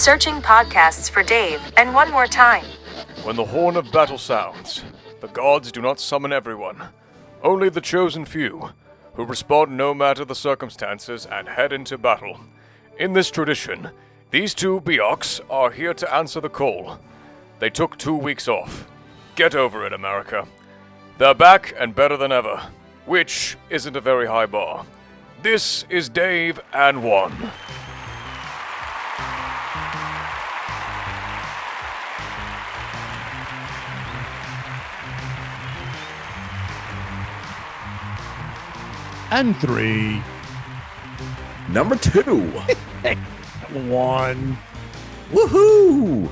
Searching podcasts for Dave, and one more time. When the horn of battle sounds, the gods do not summon everyone. Only the chosen few, who respond no matter the circumstances and head into battle. In this tradition, these two Biocs are here to answer the call. They took 2 weeks off. Get over it, America. They're back and better than ever, which isn't a very high bar. This is Dave and Juan. And 3. Number 2. 1. Woohoo!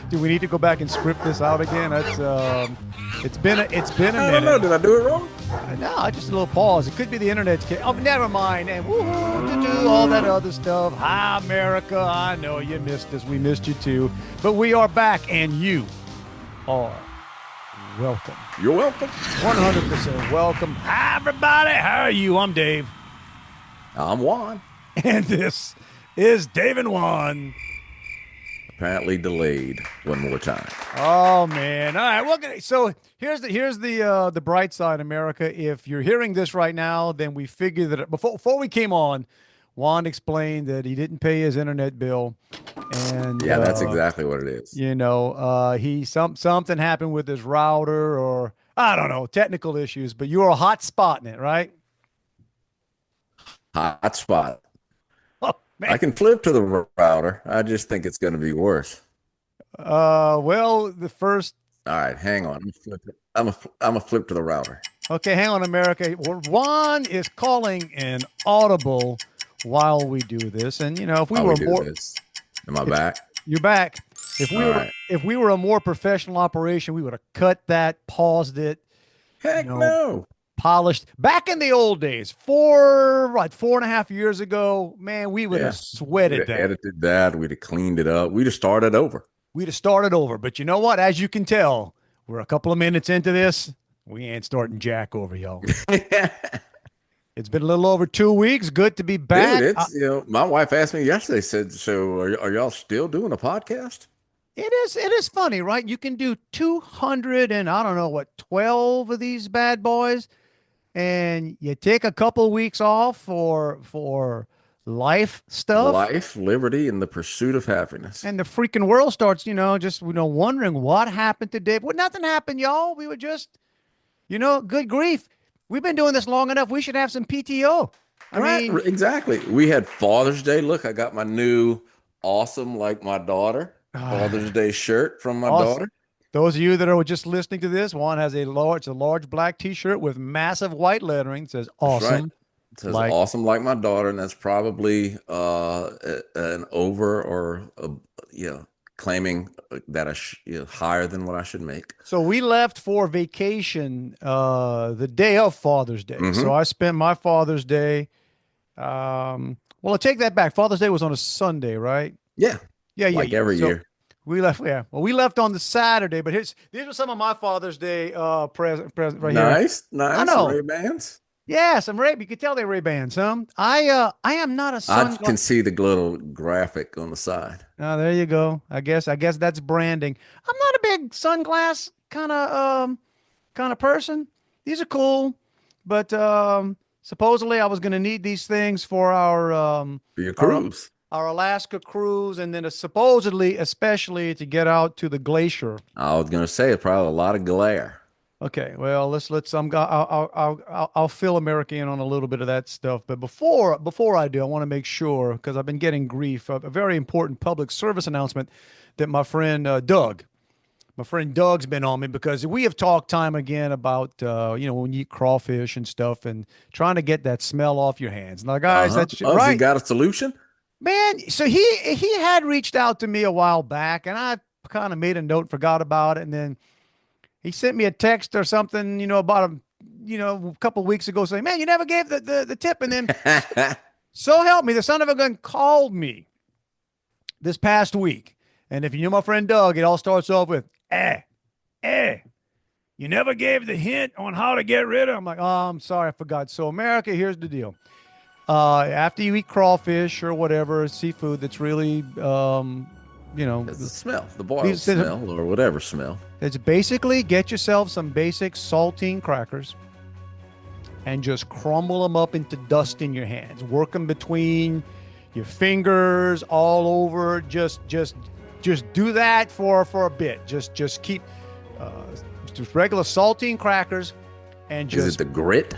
Do we need to go back and script this out again? That's it's been a I minute. don't know. Did I do it wrong? No, just a little pause. It could be the internet's Oh, never mind. And woohoo, all that other stuff. Hi, America. I know you missed us. We missed you too. But we are back, and you are welcome. You're welcome. 100% welcome. Hi, everybody. How are you? I'm Dave. I'm Juan. And this is Dave and Juan. Apparently delayed one more time. Oh man! All right. Well, so here's the bright side, America. If you're hearing this right now, then we figured that before we came on, Juan explained that he didn't pay his internet bill, and Yeah, that's exactly what it is. Something happened with his router, or I don't know, technical issues. But you were hot spotting it, right? Hot spot. Oh, man. I can flip to the router. I just think it's going to be worse. Well, the first. All right, hang on. I'm a flip to the router. Okay, hang on, America. Juan is calling an audible while we do this, and if we were more. Am I back? You're back. If we were a more professional operation, we would have cut that, paused it. Heck no. Polished. Back in the old days, 4.5 years ago, man, we would have sweated that. Edited that. We'd have cleaned it up. We'd have started over. But you know what? As you can tell, we're a couple of minutes into this. We ain't starting jack over, y'all. It's been a little over 2 weeks. Good to be back. Dude, it's, my wife asked me yesterday, said, so are y'all still doing a podcast? It is funny, right? You can do 200 and 12 of these bad boys, and you take a couple weeks off for life stuff. Life, liberty, and the pursuit of happiness. And the freaking world starts, wondering what happened to Dave. Well, nothing happened, y'all. We were just, good grief. We've been doing this long enough. We should have some PTO. I mean, exactly. We had Father's Day. Look, I got my new awesome, like my daughter, Father's Day shirt from my daughter. Those of you that are just listening to this, Juan has a large black T-shirt with massive white lettering. It says awesome. Right. It says awesome like my daughter, and that's probably an over or claiming that higher than what I should make. So we left for vacation the day of Father's Day. Mm-hmm. So I spent my Father's Day. Well, I'll take that back. Father's Day was on a Sunday, right? Yeah. Like every year. We left. Yeah. Well, we left on the Saturday, but these are some of my Father's Day present right here. Nice. I know. Ray-Bans. Yeah, some Ray. You could tell they're Ray-Bans, huh? I am not a I can see the little graphic on the side. Oh, there you go. I guess that's branding. I'm not a big sunglass kind of person. These are cool, but supposedly I was going to need these things for your cruise. Our Alaska cruise, and then supposedly, especially to get out to the glacier. I was going to say probably a lot of glare. Okay, well, let's. I'll fill America in on a little bit of that stuff, but before I do, I want to make sure, because I've been getting grief. A very important public service announcement that my friend Doug's been on me, because we have talked time again about when you eat crawfish and stuff and trying to get that smell off your hands. Now, guys, that's right. He got a solution, man. So he had reached out to me a while back, and I kind of made a note, forgot about it, and then he sent me a text or something, about a couple of weeks ago saying, man, you never gave the tip. And then, so help me, the son of a gun called me this past week. And if you know my friend Doug, it all starts off with, you never gave the hint on how to get rid of. I'm like, oh, I'm sorry, I forgot. So America, here's the deal. After you eat crawfish or whatever seafood that's really, It's the smell, the boiled these smell or whatever smell. it's basically get yourself some basic saltine crackers and just crumble them up into dust in your hands. Work them between your fingers, all over. Just do that for a bit. Just keep uh, just regular saltine crackers, and Is just it the grit?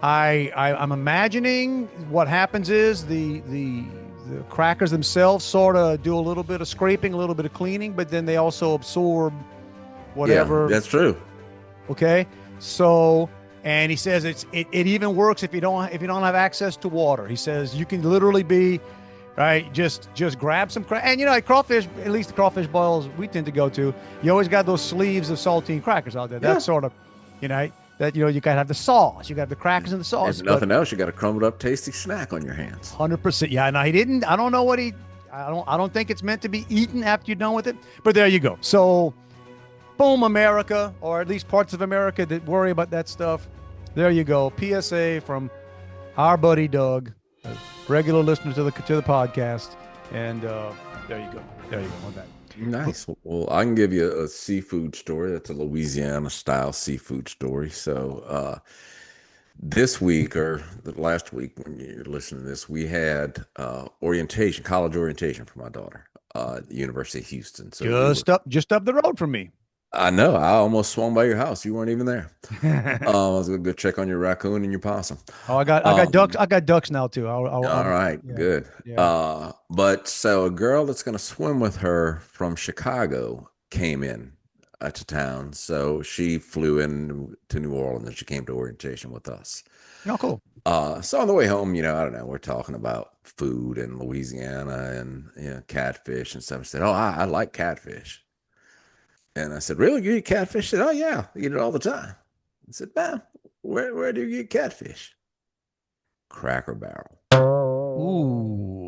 I'm imagining what happens is the crackers themselves sort of do a little bit of scraping, a little bit of cleaning, but then they also absorb whatever. Yeah, that's true. Okay, so and he says it even works if you don't have access to water. He says you can literally be right. Just grab some and like crawfish. At least the crawfish boils we tend to go to. You always got those sleeves of saltine crackers out there. That's sort of, that you gotta have the sauce. You got the crackers and the sauce. If nothing else, you got a crumbled up, tasty snack on your hands. 100%. Yeah, and he didn't. I don't know what he. I don't think it's meant to be eaten after you're done with it. But there you go. So, boom, America, or at least parts of America that worry about that stuff. There you go. PSA from our buddy Doug, a regular listener to the podcast, and there you go. There you go on that. Nice. Well, I can give you a seafood story. That's a Louisiana style seafood story. So, this week or the last week when you're listening to this, we had college orientation for my daughter at the University of Houston. So just up the road from me. I know. I almost swung by your house. You weren't even there. I was gonna go check on your raccoon and your possum. Oh, I got ducks. I got ducks now too. All right, yeah, good. yeah. But so a girl that's gonna swim with her from Chicago came in to town. So she flew in to New Orleans and she came to orientation with us. Oh, cool. So on the way home, I don't know, we're talking about food in Louisiana and catfish and stuff. I said, "Oh, I like catfish." And I said, "Really? You eat catfish?" She said, "Oh yeah, I eat it all the time." I said, "Man, where do you get catfish?" Cracker Barrel.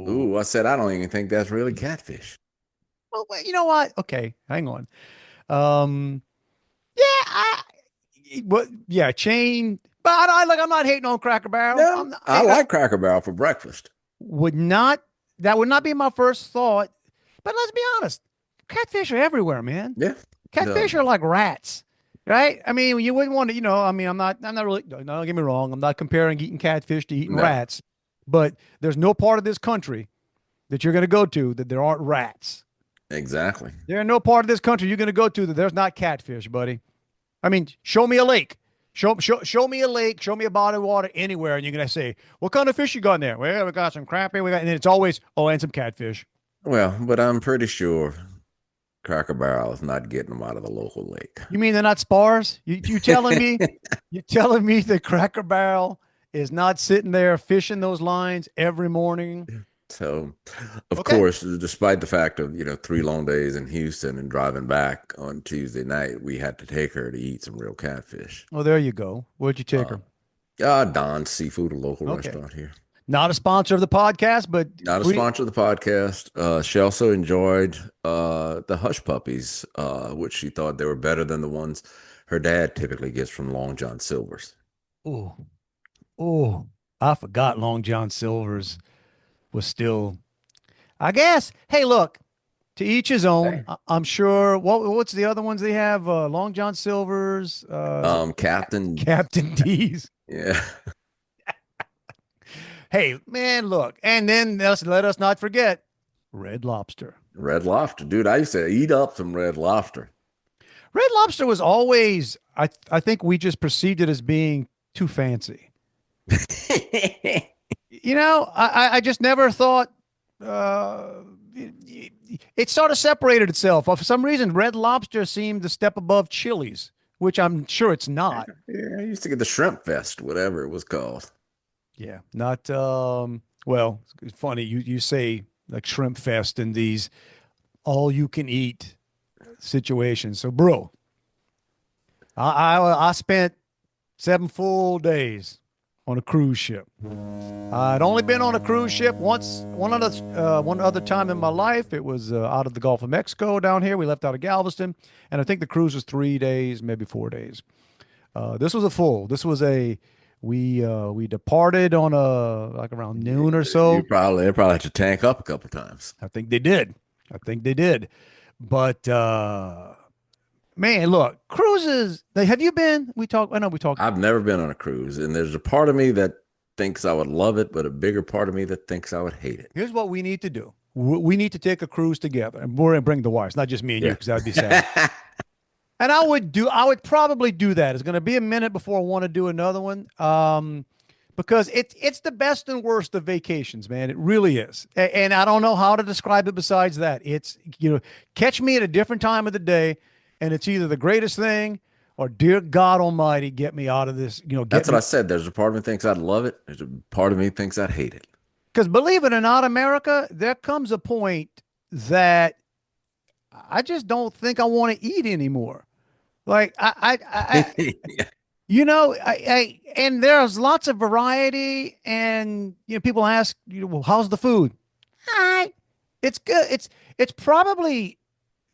Ooh. I said, "I don't even think that's really catfish." Well, you know what? Okay, hang on. Chain. But I'm not hating on Cracker Barrel. No, I like Cracker Barrel for breakfast. That would not be my first thought. But let's be honest, catfish are everywhere, man. Yeah. Catfish are like rats, right? I mean, you wouldn't want to, I'm not really, no, don't get me wrong. I'm not comparing eating catfish to eating rats, but there's no part of this country that you're going to go to that there aren't rats. Exactly. There are no part of this country you're going to go to that there's not catfish, buddy. I mean, show me a lake. Show me a lake. Show me a body of water anywhere, and you're going to say, what kind of fish you got in there? Well, we got some crappie. And it's always, and some catfish. Well, but I'm pretty sure Cracker Barrel is not getting them out of the local lake. You mean they're not spars? You telling me? You telling me that Cracker Barrel is not sitting there fishing those lines every morning? So, of course, despite the fact of 3 long days in Houston and driving back on Tuesday night, we had to take her to eat some real catfish. Oh, there you go. Where'd you take her? Don's Seafood, a local restaurant here. Not a sponsor of the podcast, but not a sponsor of the podcast. She also enjoyed the Hush Puppies, which she thought they were better than the ones her dad typically gets from Long John Silver's. Oh, I forgot Long John Silver's was still, I guess. Hey, look, to each his own. I'm sure. What's the other ones they have? Long John Silver's, Captain D's. Yeah. Hey, man, look. And then let us not forget Red Lobster. Red Lobster. Dude, I used to eat up some Red Lobster. Red Lobster was always, I think we just perceived it as being too fancy. I just never thought it sort of separated itself. For some reason, Red Lobster seemed to step above Chili's, which I'm sure it's not. Yeah, I used to get the Shrimp Fest, whatever it was called. Yeah, not well, it's funny you say like Shrimp Fest in these all you can eat situations. So, bro, I spent 7 full days on a cruise ship. I'd only been on a cruise ship once, one other time in my life. It was out of the Gulf of Mexico down here. We left out of Galveston, and I think the cruise was 3 days, maybe 4 days. This was a full. This was We departed on like around noon or You so. probably they probably had to tank up a couple times. I think they did. I think they did. But man, look, cruises. Have you been? We talked. I know we talked. I've never been on a cruise, and there's a part of me that thinks I would love it, but a bigger part of me that thinks I would hate it. Here's what we need to do. We need to take a cruise together, and we're gonna bring the wives, not just me and you, Yeah. because that would be sad. And I would probably do that. It's going to be a minute before I want to do another one. Because it's the best and worst of vacations, man. It really is. And I don't know how to describe it besides that. It's, catch me at a different time of the day, and it's either the greatest thing or dear God Almighty, get me out of this, That's get what I me. said. There's a part of me thinks I'd love it. There's a part of me thinks I'd hate it. Because believe it or not, America, there comes a point that I just don't think I want to eat anymore. Like Yeah. And there's lots of variety, and people ask, well, how's the food? Hi. It's good. It's probably,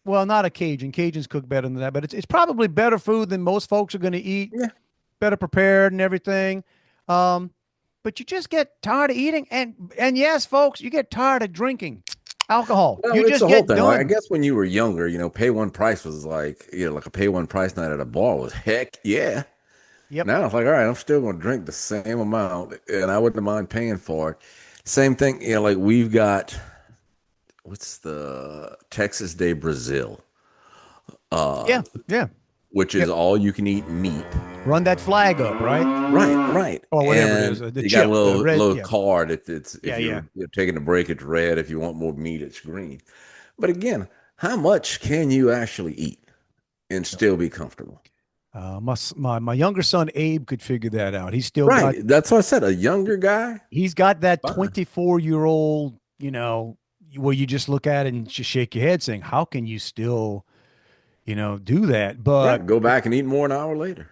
well, not a Cajun. Cajuns cook better than that, but it's probably better food than most folks are going to eat. Yeah. Better prepared and everything. But you just get tired of eating, and yes, folks, you get tired of drinking alcohol. Well, You it's just the whole get thing. Like, I done. guess when you were younger, pay one price was like a pay one price night at a bar was heck yeah. Yep. Now it's like, all right, I'm still going to drink the same amount, and I wouldn't mind paying for it. Same thing, like we've got what's the Texas de Brazil, Yeah. Yeah. which Yep. is all you can eat meat. Run that flag up, right? Right. Or whatever it is. And The you got chip, a the red. little Yeah. card if Yeah. Yeah. you're taking a break, it's red. If you want more meat, it's green. But again, how much can you actually eat and still be comfortable? My younger son Abe could figure that out. Right. That's what I said. A younger guy, He's got that fine. 24-year-old, where you just look at it and just shake your head saying, how can you still, do that? Right. Go back and eat more an hour later.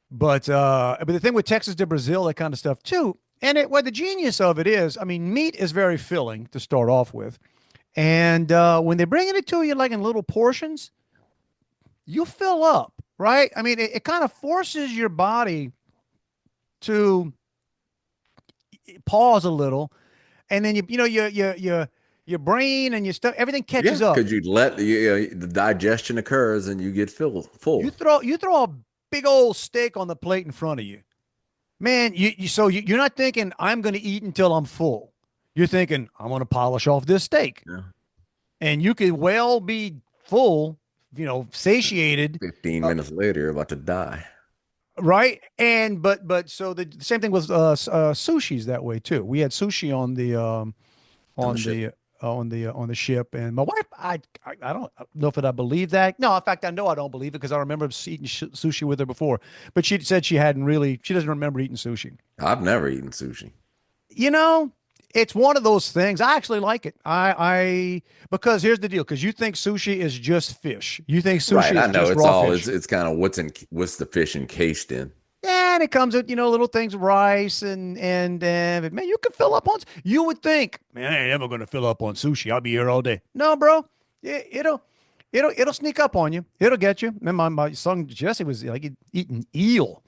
But the thing with Texas to Brazil, that kind of stuff too. And what the genius of it is, I mean, meat is very filling to start off with. And when they're bringing it to you like in little portions, you fill up, right? I mean, it kind of forces your body to pause a little, and then your brain and your stuff, everything Yeah, catches up. because you let the digestion occurs and you get full. You throw a big old steak on the plate in front of you, man. You're not thinking I'm going to eat until I'm full. You're thinking I'm going to polish off this steak, Yeah. and you could well be full, satiated. 15 minutes later, you're about to die. Right. And so the same thing with sushi's that way too. We had sushi on the On the ship. on the ship, and my wife, I don't know if I believe that. No, in fact, I know I don't believe it because I remember eating sushi with her before. But she said she doesn't remember eating sushi. I've never eaten sushi. It's one of those things. I actually like it. Because here's the deal. Because you think sushi is just fish. You think sushi Right, I is know just it's raw all fish. it's kind of what's the fish encased in. Yeah, and it comes with, little things, rice but man, you can fill up on. You would think, man, I ain't never gonna fill up on sushi. I'll be here all day. No, bro, yeah, it'll sneak up on you. It'll get you. And my son Jesse was like eating eel.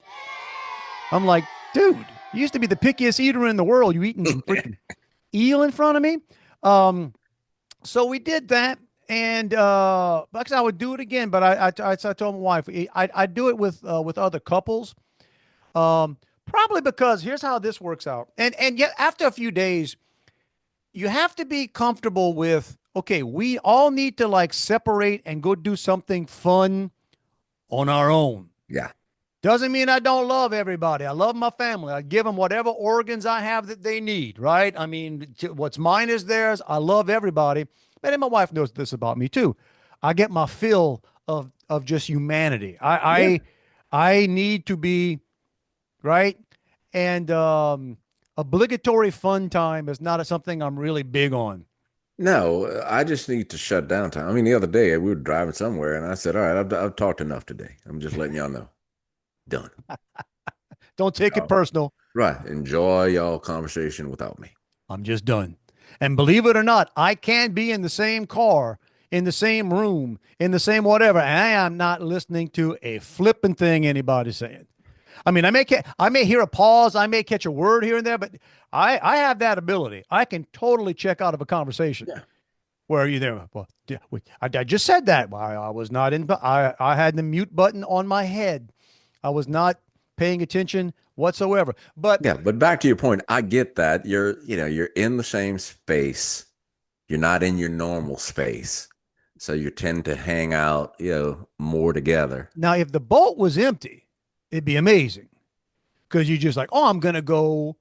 I'm like, dude, you used to be the pickiest eater in the world. You eating freaking eel in front of me. So we did that. And actually, I would do it again, but I told my wife I do it with other couples. Probably because here's how this works out. And yet after a few days, you have to be comfortable with, okay, we all need to like separate and go do something fun on our own. Yeah. Doesn't mean I don't love everybody. I love my family. I give them whatever organs I have that they need, right? I mean, what's mine is theirs. I love everybody. And my wife knows this about me too. I get my fill of just humanity. I need to be right. And obligatory fun time is not something I'm really big on. No, I just need to shut down time. I mean, the other day we were driving somewhere, and I said, "All right, I've talked enough today. I'm just letting y'all know, done." Don't take it personal. Right. Enjoy y'all conversation without me. I'm just done. And believe it or not, I can be in the same car, in the same room, in the same whatever, and I am not listening to a flipping thing anybody's saying. I mean, I may hear a pause, I may catch a word here and there, but I have that ability. I can totally check out of a conversation. Yeah. Where are you there? Well, yeah, I just said that. I was not in. I had the mute button on my head. I was not paying attention whatsoever. But Yeah, but back to your point, I get that. You're in the same space. You're not in your normal space. So you tend to hang out, more together. now, if the boat was empty, it'd be amazing because you just like, oh, I'm gonna go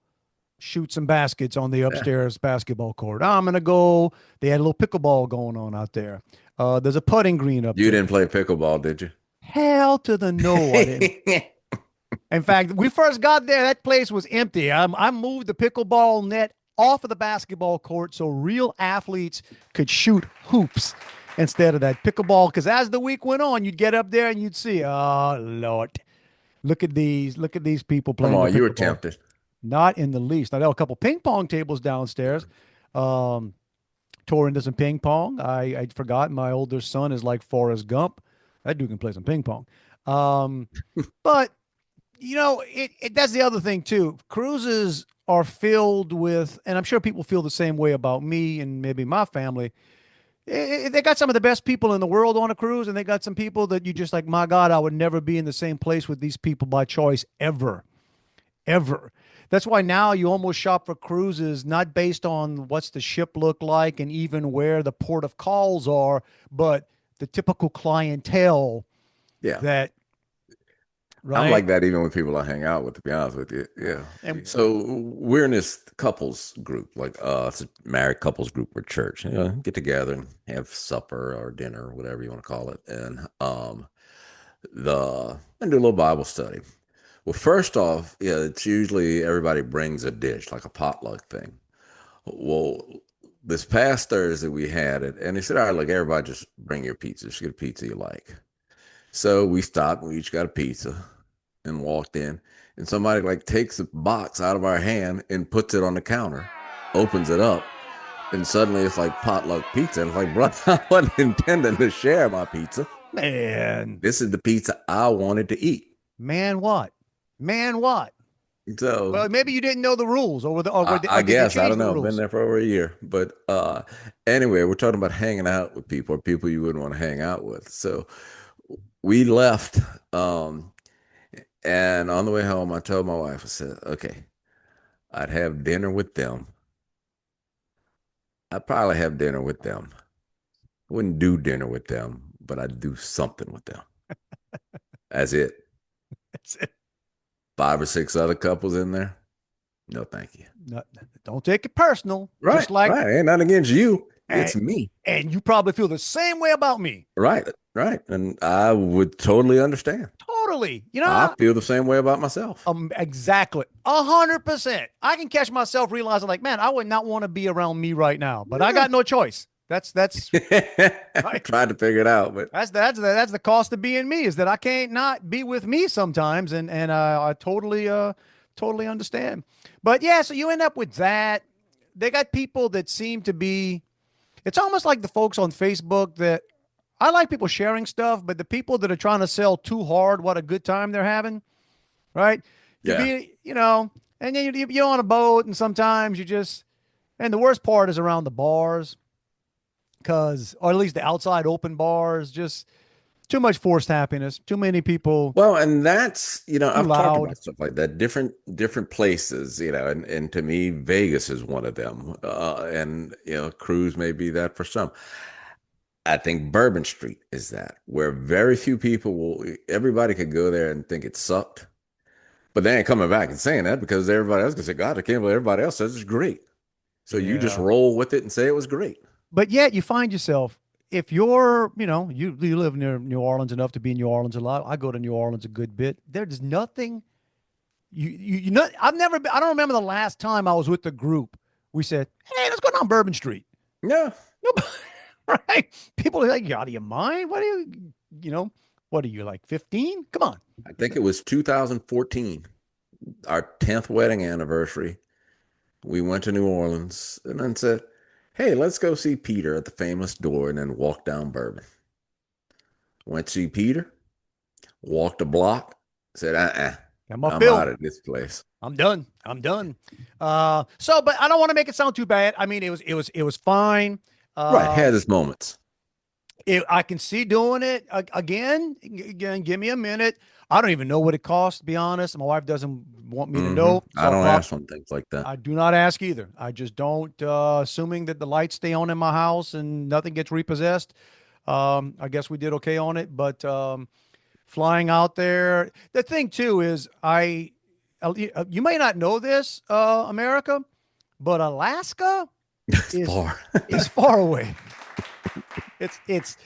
shoot some baskets on the Yeah. upstairs basketball court. I'm gonna go. They had a little pickleball going on out there. There's a putting green up You there. didn't play pickleball, did you? Hell to the no, I didn't. In fact, we first got there, that place was empty. I moved the pickleball net off of the basketball court so real athletes could shoot hoops instead of that pickleball. Because as the week went on, you'd get up there and you'd see, oh Lord, look at these people Come playing the on, you were pickleball. tempted. Not in the least. Now, there were a couple ping pong tables downstairs. Um, Tore into some ping pong. I'd forgotten my older son is like Forrest Gump. That dude can play some ping pong. Um, but that's the other thing too. Cruises are filled with, and I'm sure people feel the same way about me and maybe my family. They got some of the best people in the world on a cruise, and they got some people that you just like, my God, I would never be in the same place with these people by choice ever, ever. That's why now you almost shop for cruises not based on what's the ship look like and even where the port of calls are, but the typical clientele Yeah. that, I'm right? like that even with people I hang out with, to be honest with you. Yeah. And So we're in this couples group, like it's a married couples group or church. Get together and have supper or dinner, whatever you want to call it, and do a little Bible study. Well, first off, yeah, it's usually everybody brings a dish, like a potluck thing. Well, this past Thursday we had it, and he said, "All right, look, everybody just bring your pizza. Just get a pizza you like." So we stopped. We each got a pizza and walked in, and somebody like takes a box out of our hand and puts it on the counter, opens it up, and suddenly it's like potluck pizza. And it's like, bro, I wasn't intending to share my pizza. man, This is the pizza I wanted to eat. man, what? Man, what? So Well, maybe you didn't know the rules, I or did they guess I change don't the know. I've been rules? there for over a year, but anyway, we're talking about hanging out with people or people you wouldn't want to hang out with. So we left, and on the way home, I told my wife, I said, "Okay, I'd have dinner with them. I'd probably have dinner with them. I wouldn't do dinner with them, but I'd do something with them. That's it. That's it. 5 or 6 other couples in there. No, thank you. No, don't take it personal. Right, Just like, right. Ain't nothing against you. and, It's me. and you probably feel the same way about me. Right, right. And I would totally understand. Totally. I feel the same way about myself. Exactly. 100%. I can catch myself realizing like, man, I would not want to be around me right now, but I got no choice. That's I tried to figure it out, but that's the cost of being me is that I can't not be with me sometimes. And I totally understand. But yeah, so you end up with that. They got people that seem to be, it's almost like the folks on Facebook that I like people sharing stuff, but the people that are trying to sell too hard what a good time they're having, right? You yeah. be, and then you're on a boat, and sometimes and the worst part is around the bars, or at least the outside open bars, just too much forced happiness, too many people, Well, and that's, too I've talked loud. about stuff like that, different places, and to me, Vegas is one of them. And cruise may be that for some. I think Bourbon Street is that, where very few people everybody could go there and think it sucked, but they ain't coming back and saying that because everybody else can say, God, I can't believe everybody else says it's great. So you just Yeah. roll with it and say it was great. But yet you find yourself, if you're, you live near New Orleans enough to be in New Orleans a lot. I go to New Orleans a good bit. There's nothing you know, I don't remember the last time I was with the group. We said, hey, let's go down Bourbon Street. Yeah. Nobody, right? People are like, you out of your mind? What are you like 15? Come on. I think it was 2014, our 10th wedding anniversary. We went to New Orleans and then said, hey, let's go see Peter at the famous door and then walk down Bourbon. Went to see Peter, walked a block, said, Got my I'm out film. of this place. I'm done. I'm done. But I don't want to make it sound too bad. I mean, it was fine. Right. Um, Had its moments. I can see doing it again. Again, give me a minute. I don't even know what it costs, to be honest. My wife doesn't want me to know, so I don't ask on things like that. I do not ask either. I just don't. Assuming that the lights stay on in my house and nothing gets repossessed, I guess we did okay on it. But flying out there, the thing too is you may not know this, America, but Alaska It's is far. is far away. It's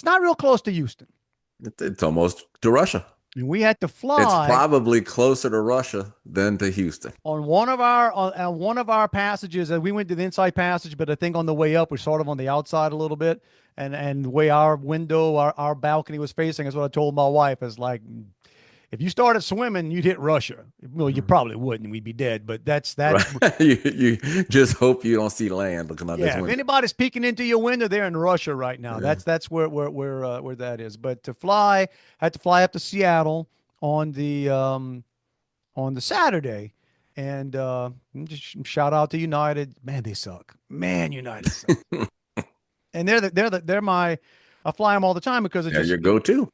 not real close to Houston. It's almost to Russia. And we had to It's fly probably closer to Russia than to Houston. on one of our passages, and we went to the inside passage, but I think on the way up we're sort of on the outside a little bit, and the way our window, our balcony was facing is what I told my wife is like, if you started swimming, you'd hit Russia. Well, you probably wouldn't. We'd be dead. But that's Right. You just hope you don't see land looking out this yeah. If window. anybody's peeking into your window, they're in Russia right now. Yeah. That's where that is. But to fly, I had to fly up to Seattle on the Saturday, and just shout out to United. Man, they suck. Man, United suck. And they're my. I fly them all the time because it They're just your go-to.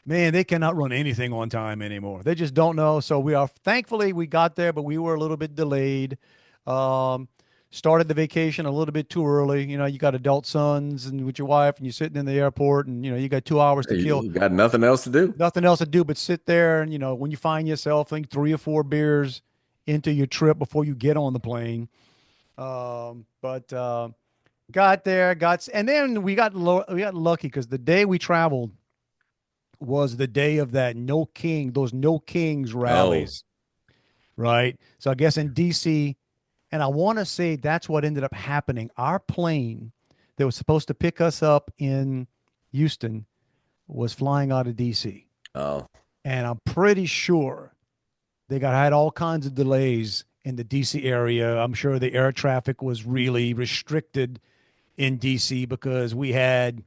man, they cannot run anything on time anymore. They just don't know. So thankfully we got there, but we were a little bit delayed. Started the vacation a little bit too early. You know, you got adult sons and with your wife, and you're sitting in the airport, and you got 2 hours to kill. You got nothing else to do. Nothing else to do but sit there. And when you find yourself, I think 3 or 4 beers into your trip before you get on the plane. But got there, and then we got lucky because the day we traveled was the day of those no kings rallies, right? So I guess in DC, and I want to say that's what ended up happening. Our plane that was supposed to pick us up in Houston was flying out of DC. Oh, And I'm pretty sure had all kinds of delays in the DC area. I'm sure the air traffic was really restricted in DC because we had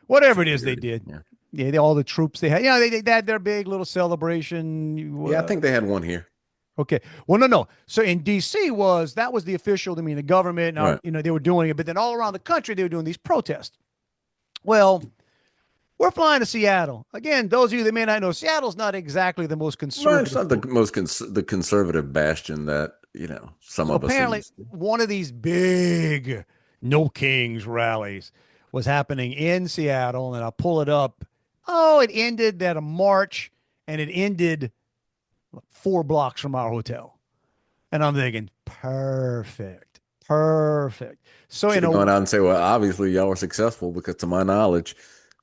whatever it is they did. Yeah. Yeah, all the troops they had. They had their big little celebration. Yeah, I think they had one here. Okay. Well, no. So in D.C. that was the official. I mean, the government. Right. They were doing it, but then all around the country they were doing these protests. Well, we're flying to Seattle again. Those of you that may not know, Seattle's not exactly the most conservative. Right, it's not the most the conservative bastion that some of us. Apparently, one of these big No Kings rallies was happening in Seattle, and I'll pull it up. Oh, it ended at a march, and it ended 4 blocks from our hotel. And I'm thinking, perfect. So going out and say, well, obviously y'all were successful because to my knowledge,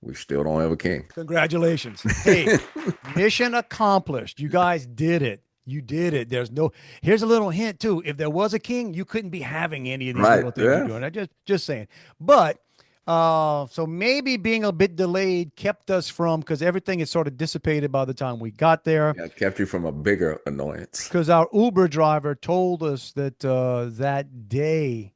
we still don't have a king. Congratulations. Hey, mission accomplished. You guys did it. You did it. Here's a little hint too. If there was a king, you couldn't be having any of these little things you're doing. I just saying. But so maybe being a bit delayed kept us from, because everything is sort of dissipated by the time we got there. Yeah, it kept you from a bigger annoyance. Because our Uber driver told us that that day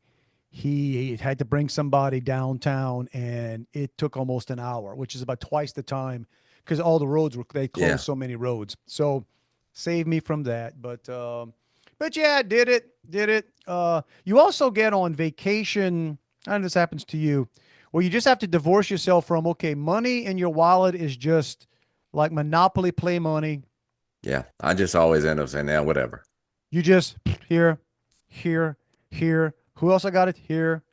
he had to bring somebody downtown, and it took almost an hour, which is about twice the time, because all the roads they closed so many roads. So save me from that. But yeah, did it. You also get on vacation, and this happens to you, where you just have to divorce yourself from, money in your wallet is just like Monopoly play money. Yeah, I just always end up saying, yeah, whatever. You just here. Who else I got it? Here.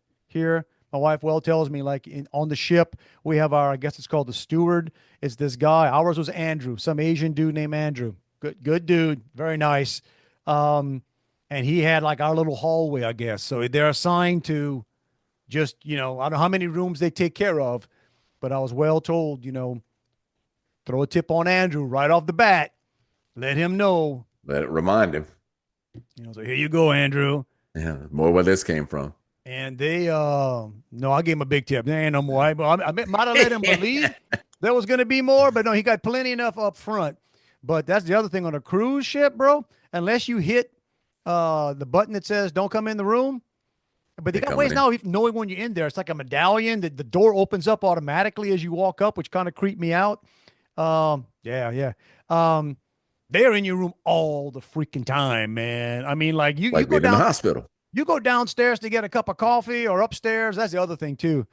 My wife tells me, like, on the ship, we have I guess it's called the steward. It's this guy. Ours was Andrew, some Asian dude named Andrew. Good dude. Very nice. And he had like our little hallway, I guess. So they're assigned to just, I don't know how many rooms they take care of, but I was well told, throw a tip on Andrew right off the bat. Let him know. Let it remind him. So here you go, Andrew. Yeah, more where this came from. And they, no, I gave him a big tip. There ain't no more. I might have let him believe there was going to be more, but no, he got plenty enough up front. But that's the other thing on a cruise ship, bro. Unless you hit the button that says "Don't come in the room," but they got ways now of knowing when you're in there. It's like a medallion that the door opens up automatically as you walk up, which kind of creeped me out. Yeah, yeah. Um, they're in your room all the freaking time, man. I mean, like you Like go being in the down, hospital. you go downstairs to get a cup of coffee or upstairs. That's the other thing too.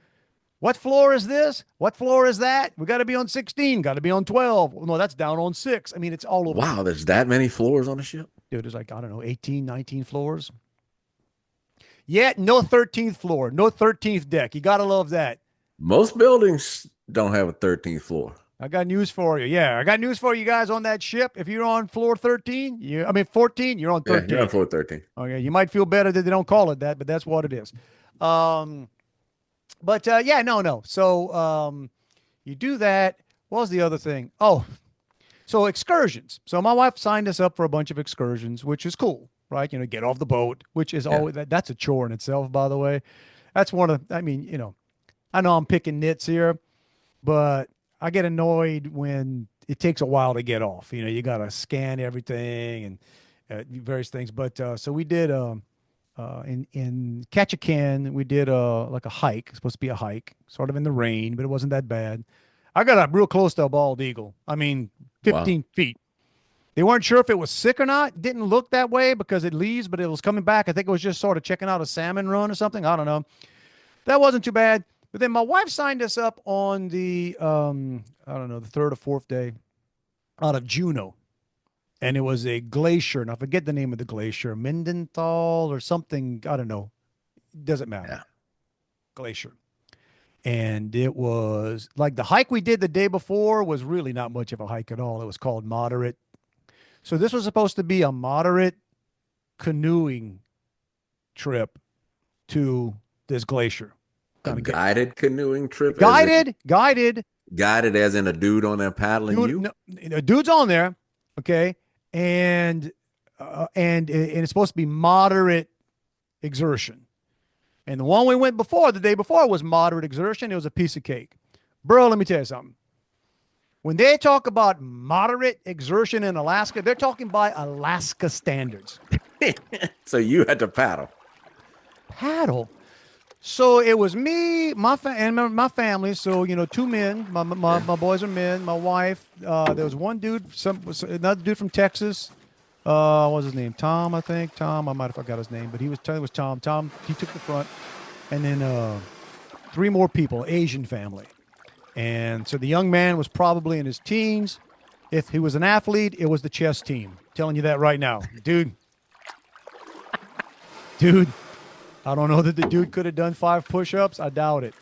What floor is this? What floor is that? We got to be on 16, got to be on 12. No, that's down on 6. I mean, it's all over the Wow, place. there's that many floors on the ship? Dude, there's like, I don't know, 18, 19 floors. Yet no 13th floor, no 13th deck. You got to love that. Most buildings don't have a 13th floor. I got news for you. Yeah, I got news for you guys on that ship. If you're on floor 13, I mean 14, you're on Yeah, you're 13. on floor 13. Okay, you might feel better that they don't call it that, but that's what it is. Um, but yeah, no, no. So you do that. What was the other thing? Oh, so excursions. So my wife signed us up for a bunch of excursions, which is cool, right? You know, get off the boat, which is Yeah. always that's a chore in itself, by the way. That's one of, I mean, I know I'm picking nits here, but I get annoyed when it takes a while to get off. You know, you got to scan everything and various things. But so we did in Ketchikan, we did like a hike. It's supposed to be a hike, sort of in the rain, but it wasn't that bad. I got up real close to a bald eagle. I mean, Wow. 15 feet. They weren't sure if it was sick or not. It didn't look that way because it leaves, but it was coming back. I think it was just sort of checking out a salmon run or something. I don't know. That wasn't too bad. But then my wife signed us up on the I don't know, the third or fourth day out of Juneau. And it was a glacier. And I forget the name of the glacier, Mindenthal or something. I don't know. Doesn't matter. Yeah. Glacier. And it was like the hike we did the day before was really not much of a hike at all. It was called moderate. So this was supposed to be a moderate canoeing trip to this glacier. A Kind of guided canoeing trip? guided. As in a dude on there paddling Dude, you? no, dude's on there, okay, and it's supposed to be moderate exertion. And the one we went before, the day before, was moderate exertion. It was a piece of cake, bro. Let me tell you something. When they talk about moderate exertion in Alaska, they're talking by Alaska standards. So you had to paddle. Paddle. So it was me, and my family. So two men. My boys are men. My wife. There was one dude, another dude from Texas. What was his name? Tom, I think. Tom. I might have forgot his name, but it was Tom. Tom. He took the front, and then three more people, Asian family. And so the young man was probably in his teens. If he was an athlete, it was the chess team. Telling you that right now, dude. Dude. I don't know that the dude could have done 5 push-ups. I doubt it.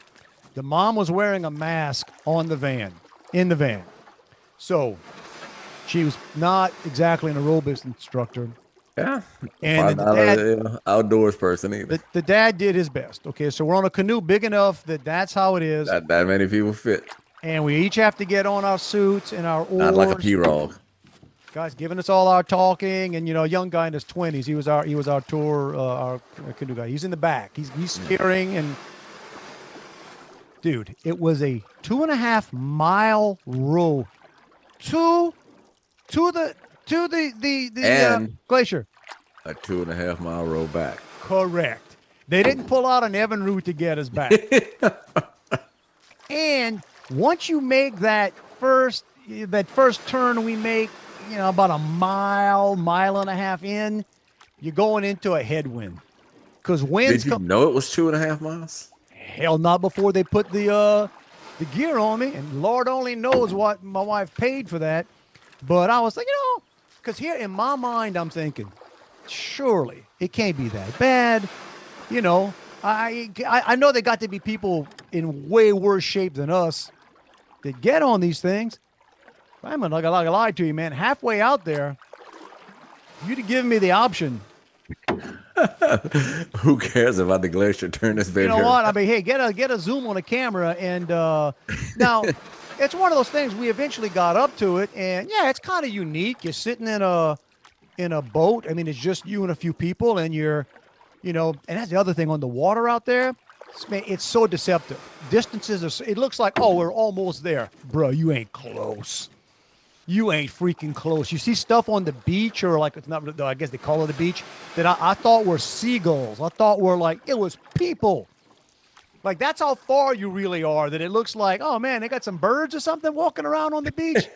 The mom was wearing a mask in the van. So she was not exactly an aerobics instructor. Yeah. And I'm the not dad, a outdoors person either. the dad did his best. Okay, so we're on a canoe big enough that's how it is. Not that many people fit. And we each have to get on our suits and our oars. Not like a pirogue. Guys giving us all our talking, and a young guy in his 20s. He was our tour our canoe guy. He's in the back. He's steering, and dude, it was a 2.5 mile row to the glacier. A 2.5 mile row back. Correct. They didn't pull out an Evan route to get us back. And once you make that first turn we make, about a mile and a half in, you're going into a headwind. Because winds Did you know it was 2.5 miles? Hell, not before they put the gear on me. And Lord only knows what my wife paid for that. But I was like, because here in my mind, I'm thinking, surely it can't be that bad. I know there got to be people in way worse shape than us that get on these things. I'm not gonna lie to you, man. Halfway out there, you'd have given me the option. Who cares about the glacier? Turn this baby. You know what? I mean, hey, get a zoom on a camera, and now it's one of those things. We eventually got up to it, and yeah, it's kind of unique. You're sitting in a boat. I mean, it's just you and a few people, and and that's the other thing on the water out there. It's so deceptive. Distances it looks like, oh, we're almost there, bro. You ain't close. You ain't freaking close. You see stuff on the beach, or like it's not. I guess they call it a beach, that I thought were seagulls. I thought were like it was people. Like that's how far you really are. That it looks like, oh man, they got some birds or something walking around on the beach.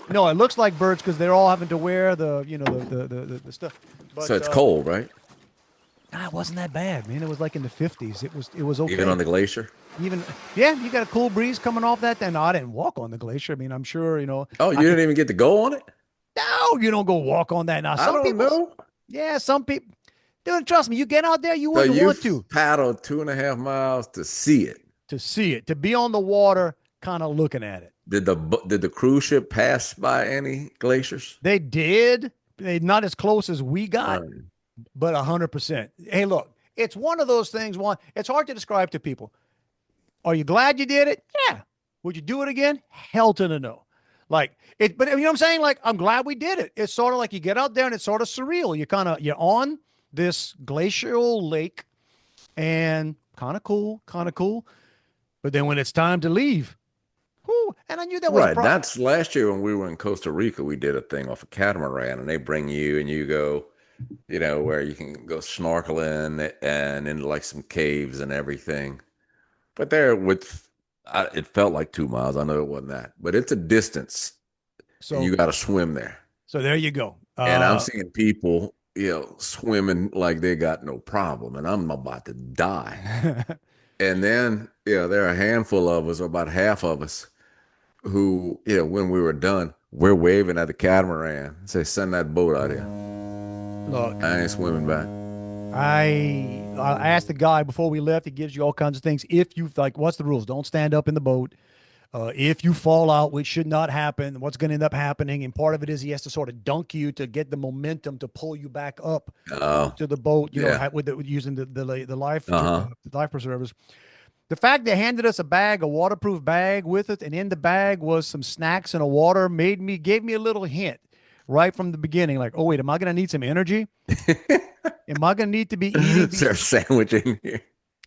No, it looks like birds because they're all having to wear the stuff. But So it's cold, right? it wasn't that bad, man. It was like in the 50s. It was Even okay. on the glacier. Even yeah, you got a cool breeze coming off that. Then no, I didn't walk on the glacier. I mean, I'm sure Oh, you I could. didn't even get to go on it? No, you don't go walk on that. Now I some don't people, know. yeah, some people. Dude, trust me, you get out there, you So wouldn't you want paddled 2.5 miles to see it. to see it, to be on the water, kind of looking at it. Did the cruise ship pass by any glaciers? They did. They not as close as we got, Um, but 100%. Hey, look, it's one of those things. One, it's hard to describe to people. Are you glad you did it? Yeah. Would you do it again? Hell to the no. Like it, but you know what I'm saying? Like, I'm glad we did it. It's sort of like you get out there and it's sort of surreal. You're on this glacial lake and kind of cool, kind of cool. But then when it's time to leave, whoo, and I knew there was a right. problem. That's last year when we were in Costa Rica. We did a thing off a catamaran, and they bring you and you go, where you can go snorkeling and into like some caves and everything. But it felt like 2 miles. I know it wasn't that, but it's a distance, and So, you got to swim there. so there you go. And I'm seeing people, swimming like they got no problem, and I'm about to die. And then, there are a handful of us, or about half of us, who, when we were done, we're waving at the catamaran, say, send that boat out here. Look, I ain't swimming back. I asked the guy before we left. He gives you all kinds of things. If you like, what's the rules? Don't stand up in the boat. If you fall out, which should not happen, what's going to end up happening? And part of it is he has to sort of dunk you to get the momentum to pull you back up Oh, to the boat. yeah. With using the life Uh-huh. the life preservers. The fact they handed us a bag, a waterproof bag with it, and in the bag was some snacks and a water, gave me a little hint right from the beginning. Like, oh wait, am I going to need some energy? Am I going to need to be eating Is there a sandwich in here?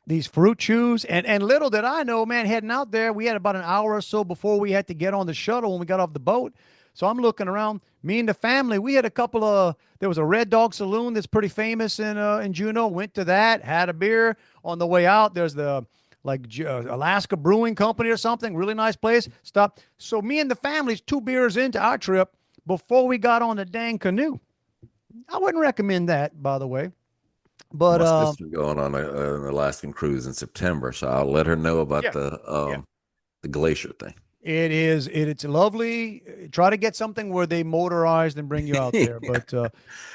these fruit chews? And little did I know, man, heading out there, we had about an hour or so before we had to get on the shuttle when we got off the boat. So I'm looking around. Me and the family, we had a couple of. There was a Red Dog Saloon that's pretty famous in Juneau. Went to that, had a beer on the way out. There's the Alaska Brewing Company or something, really nice place. Stop. So me and the family's 2 beers into our trip before we got on the dang canoe. I wouldn't recommend that, by the way. But My sister's going on an Alaskan cruise in September, so I'll let her know about yeah, yeah. the glacier thing. It's lovely. Try to get something where they motorized and bring you out there. Yeah. But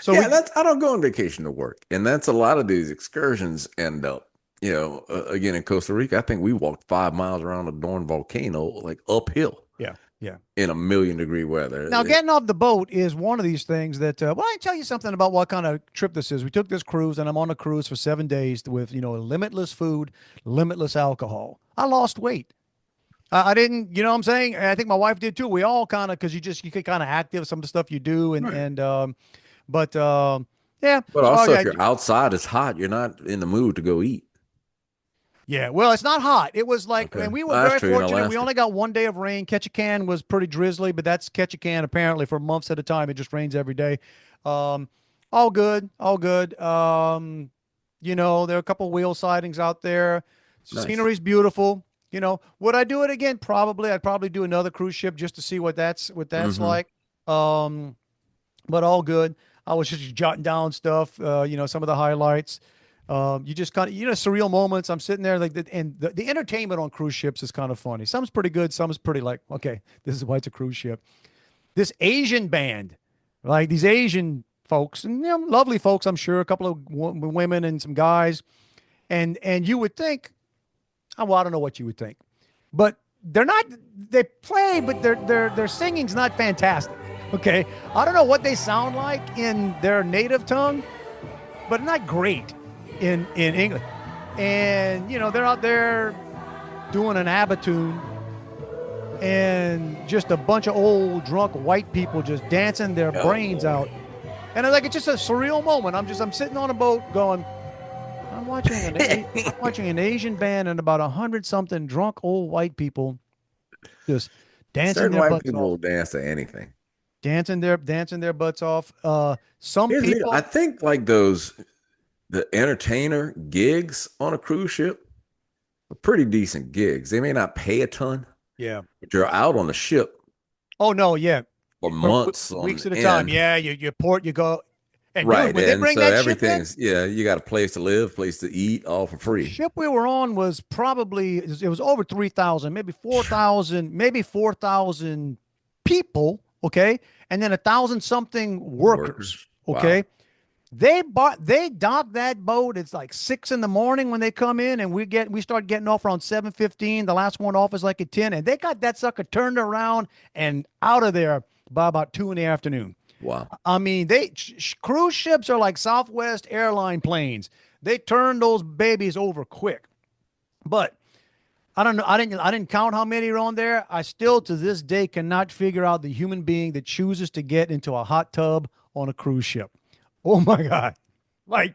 so Yeah, I don't go on vacation to work, and that's a lot of these excursions end up. Again in Costa Rica, I think we walked 5 miles around the darn volcano, like uphill yeah, yeah. in 1,000,000-degree weather. Now, getting off the boat is one of these things that, well, I can tell you something about what kind of trip this is. We took this cruise, and I'm on a cruise for 7 days with, limitless food, limitless alcohol. I lost weight. I didn't, you know what I'm saying? And I think my wife did too. We all kind of, because you get kind of active, some of the stuff you do. Right. But, yeah. But So, also, yeah, if you're outside, it's hot. You're not in the mood to go eat. yeah, well, it's not hot. It was like, Okay, and we were well, that's very true in fortunate. We Alaska. only got one day of rain. Ketchikan was pretty drizzly, but that's Ketchikan apparently for months at a time. It just rains every day. Um, all good, all good. There are a couple whale sightings out there. Nice. Scenery's beautiful. Would I do it again? Probably. I'd probably do another cruise ship just to see what that's Hmm. like. Um, but all good. I was just jotting down stuff. Some of the highlights. You just kind of, surreal moments. I'm sitting there and the entertainment on cruise ships is kind of funny. Some's pretty good. Some's pretty like, okay, this is why it's a cruise ship. This Asian band, like these Asian folks, and lovely folks, I'm sure, a couple of women and some guys, and you would think, oh, well, I don't know what you would think, but they're not. They play, but their singing's not fantastic. Okay, I don't know what they sound like in their native tongue, but not great in English. And they're out there doing an ABBA tune, and just a bunch of old drunk white people just dancing their Oh, brains out. And it's just a surreal moment. I'm sitting on a boat going, I'm watching an Asian band and about 100 something drunk old white people just dancing certain their white butts people off, will dance to anything. dancing their butts off. Some Here's the deal. I people, think like the entertainer gigs on a cruise ship are pretty decent gigs. They may not pay a ton, yeah. but you're out on the ship. Oh no, yeah. or For months on weeks at a time. end. Yeah, you port, you go, and dude, Right. when they And bring so that ship in, everything's, yeah, you got a place to live, place to eat, all for the free. ship we were on was probably it was over 3,000, maybe 4,000, maybe 4,000 people. Okay, and then 1,000 something workers. Workers. Okay, Wow. they dock that boat. It's like 6 in the morning when they come in, and we start getting off around 7:15. The last one off is like at 10, and they got that sucker turned around and out of there by about 2 in the afternoon. Wow. I mean, cruise ships are like Southwest airline planes. They turn those babies over quick. But I don't know. I didn't count how many are on there. I still to this day cannot figure out the human being that chooses to get into a hot tub on a cruise ship. Oh my God. Like,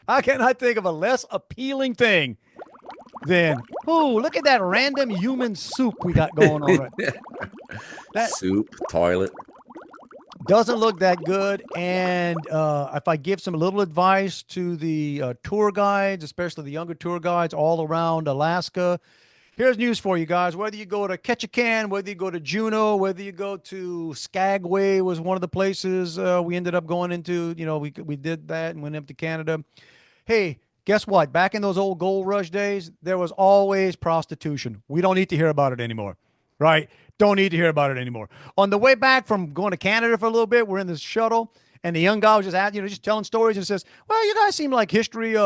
I cannot think of a less appealing thing than, oh, look at that random human soup we got going on right. That Soup, toilet. doesn't look that good. And if I give some little advice to the tour guides, especially the younger tour guides all around Alaska, here's news for you guys. Whether you go to Ketchikan, whether you go to Juneau, whether you go to Skagway was one of the places we ended up going into. You know, we did that and went up to Canada. Hey, guess what? Back in those old gold rush days, there was always prostitution. We don't need to hear about it anymore, right? Don't need to hear about it anymore. On the way back from going to Canada for a little bit, we're in this shuttle, and the young guy was just telling stories and says, "Well, you guys seem like history, you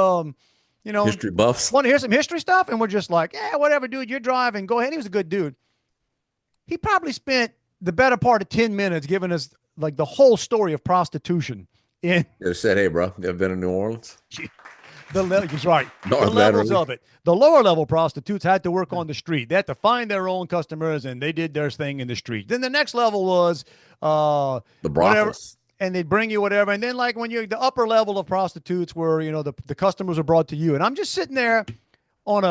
know, History buffs. want to hear some history stuff?" And we're just like, "Yeah, whatever, dude. You're driving. Go ahead." He was a good dude. He probably spent the better part of 10 minutes giving us like the whole story of prostitution in They said, hey, bro, you ever been to New Orleans? He's right. The North levels Laterally. of it. The lower level prostitutes had to work on the street. They had to find their own customers, and they did their thing in the street. Then the next level was The whatever, brothels. and they'd bring you whatever. And then like when you're the upper level of prostitutes, where the customers are brought to you, and I'm just sitting there on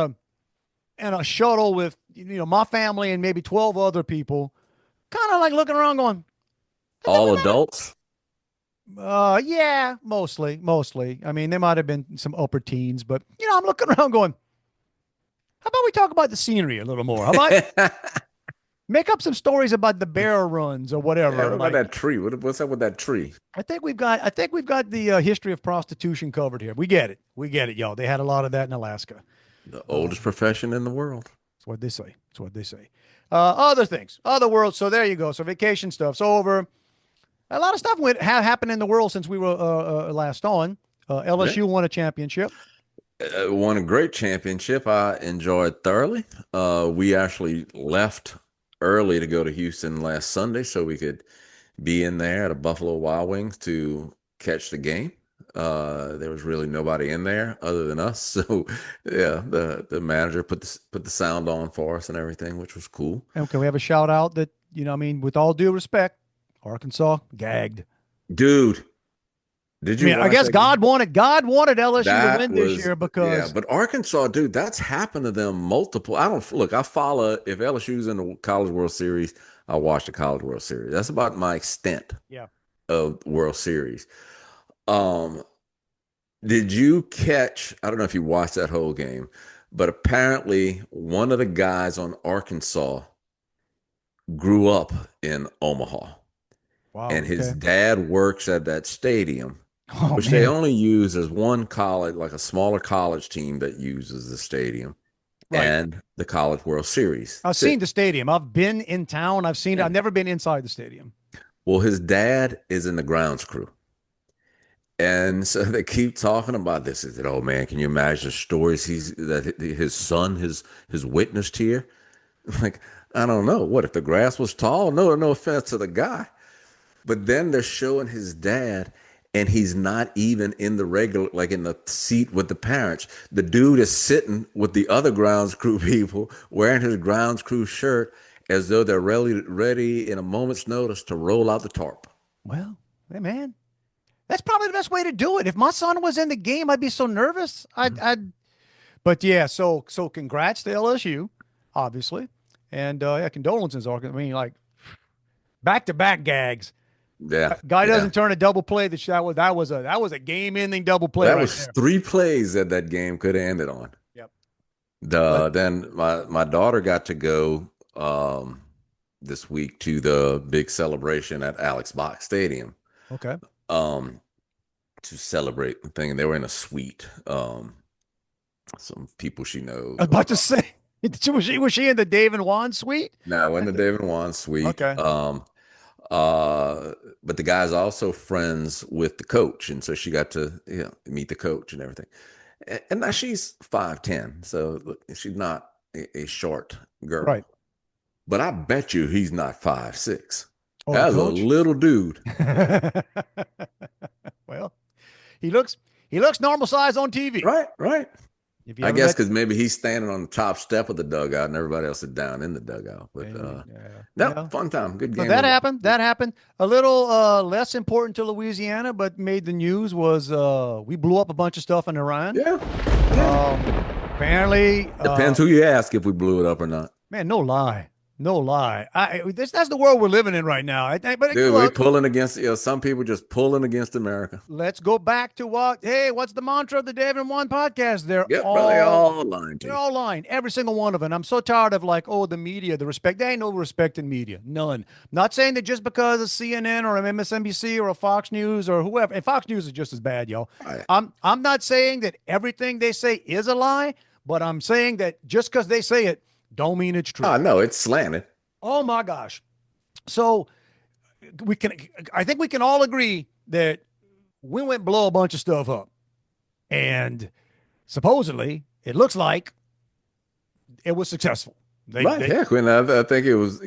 a shuttle with my family and maybe 12 other people, kind of like looking around, going, All adults. yeah, mostly. I mean, there might have been some upper teens, but I'm looking around going, how about we talk about the scenery a little more? How about make up some stories about the bear runs or whatever? Yeah, what Like, about that tree? What's up with that tree? I think we've got the history of prostitution covered here. We get it, y'all. They had a lot of that in Alaska. The oldest profession in the world. That's what they say. That's what they say. Other things, other worlds. So there you go. So vacation stuff's over. A lot of stuff happened in the world since we were last on. LSU won a championship. Won a great championship. I enjoyed thoroughly. We actually left early to go to Houston last Sunday so we could be in there at a Buffalo Wild Wings to catch the game. There was really nobody in there other than us. So yeah, the manager put the sound on for us and everything, which was cool. And can we have a shout out that, I mean, with all due respect, Arkansas gagged. Dude, did you I guess watch that game? God wanted LSU to That win was, this year yeah, because but Arkansas, dude, that's happened to them multiple. I don't look, I follow if LSU's in the College World Series, I watch the College World Series. That's about my extent yeah. of World Series. Um, did you catch, I don't know if you watched that whole game, but apparently one of the guys on Arkansas grew up in Omaha, Wow. and his Okay. dad works at that stadium, Oh which they man. only use as one college, like a smaller college team that uses the stadium Right. and the College World Series. I've That's seen it. the stadium. I've been in town. I've seen it. Yeah. I've never been inside the stadium. Well, his dad is in the grounds crew. And so they keep talking about this. He said, "Oh man, can you imagine the stories that his son has witnessed here?" Like, I don't know. What if the grass was tall? No offense to the guy. But then they're showing his dad, and he's not even in the regular, like in the seat with the parents. The dude is sitting with the other grounds crew people wearing his grounds crew shirt as though they're ready in a moment's notice to roll out the tarp. Well, hey man, that's probably the best way to do it. If my son was in the game, I'd be so nervous. But yeah, so congrats to LSU, obviously, and yeah, condolences. I mean, like back to back gags. Yeah, Guy yeah. doesn't turn a double play. That was a game ending double play That right was there. three plays that game could have ended on. Yep. But Then my daughter got to go. this week to the big celebration at Alex Box Stadium Okay. um, to celebrate the thing. They were in a suite. Some people she knows. I was about to say, was she in the Dave and Juan suite? Now in the David Wan suite. Okay. But the guy's also friends with the coach, and so she got to meet the coach and everything. And now she's 5'10", so look, she's not a short girl. Right. But I bet you he's not 5'6". Oh, That's a coach? little dude. Well, he looks normal size on TV. Right. If you I ever guess met- because maybe he's standing on the top step of the dugout and everybody else is down in the dugout. But Yeah. no, Yeah. fun time, good So game. that happened. That happened. A little less important to Louisiana, but made the news was we blew up a bunch of stuff in Iran. Yeah. Apparently, Depends who you ask if we blew it up or not. man, no lie. That's the world we're living in right now. But Dude, look, we pulling against, some people just pulling against America. let's go back to what's the mantra of the David and Juan podcast? Yep, bro, they all lying to They're you. all lying. Every single one of them. I'm so tired of the media, the respect. There ain't no respect in media. None. Not saying that just because of CNN or MSNBC or a Fox News or whoever, and Fox News is just as bad, y'all. Right. I'm not saying that everything they say is a lie, but I'm saying that just because they say it, don't mean it's true. Oh, no, it's slanted. Oh my gosh. So I think we can all agree that we went blow a bunch of stuff up. And supposedly it looks like it was successful. Heck, when I think it was,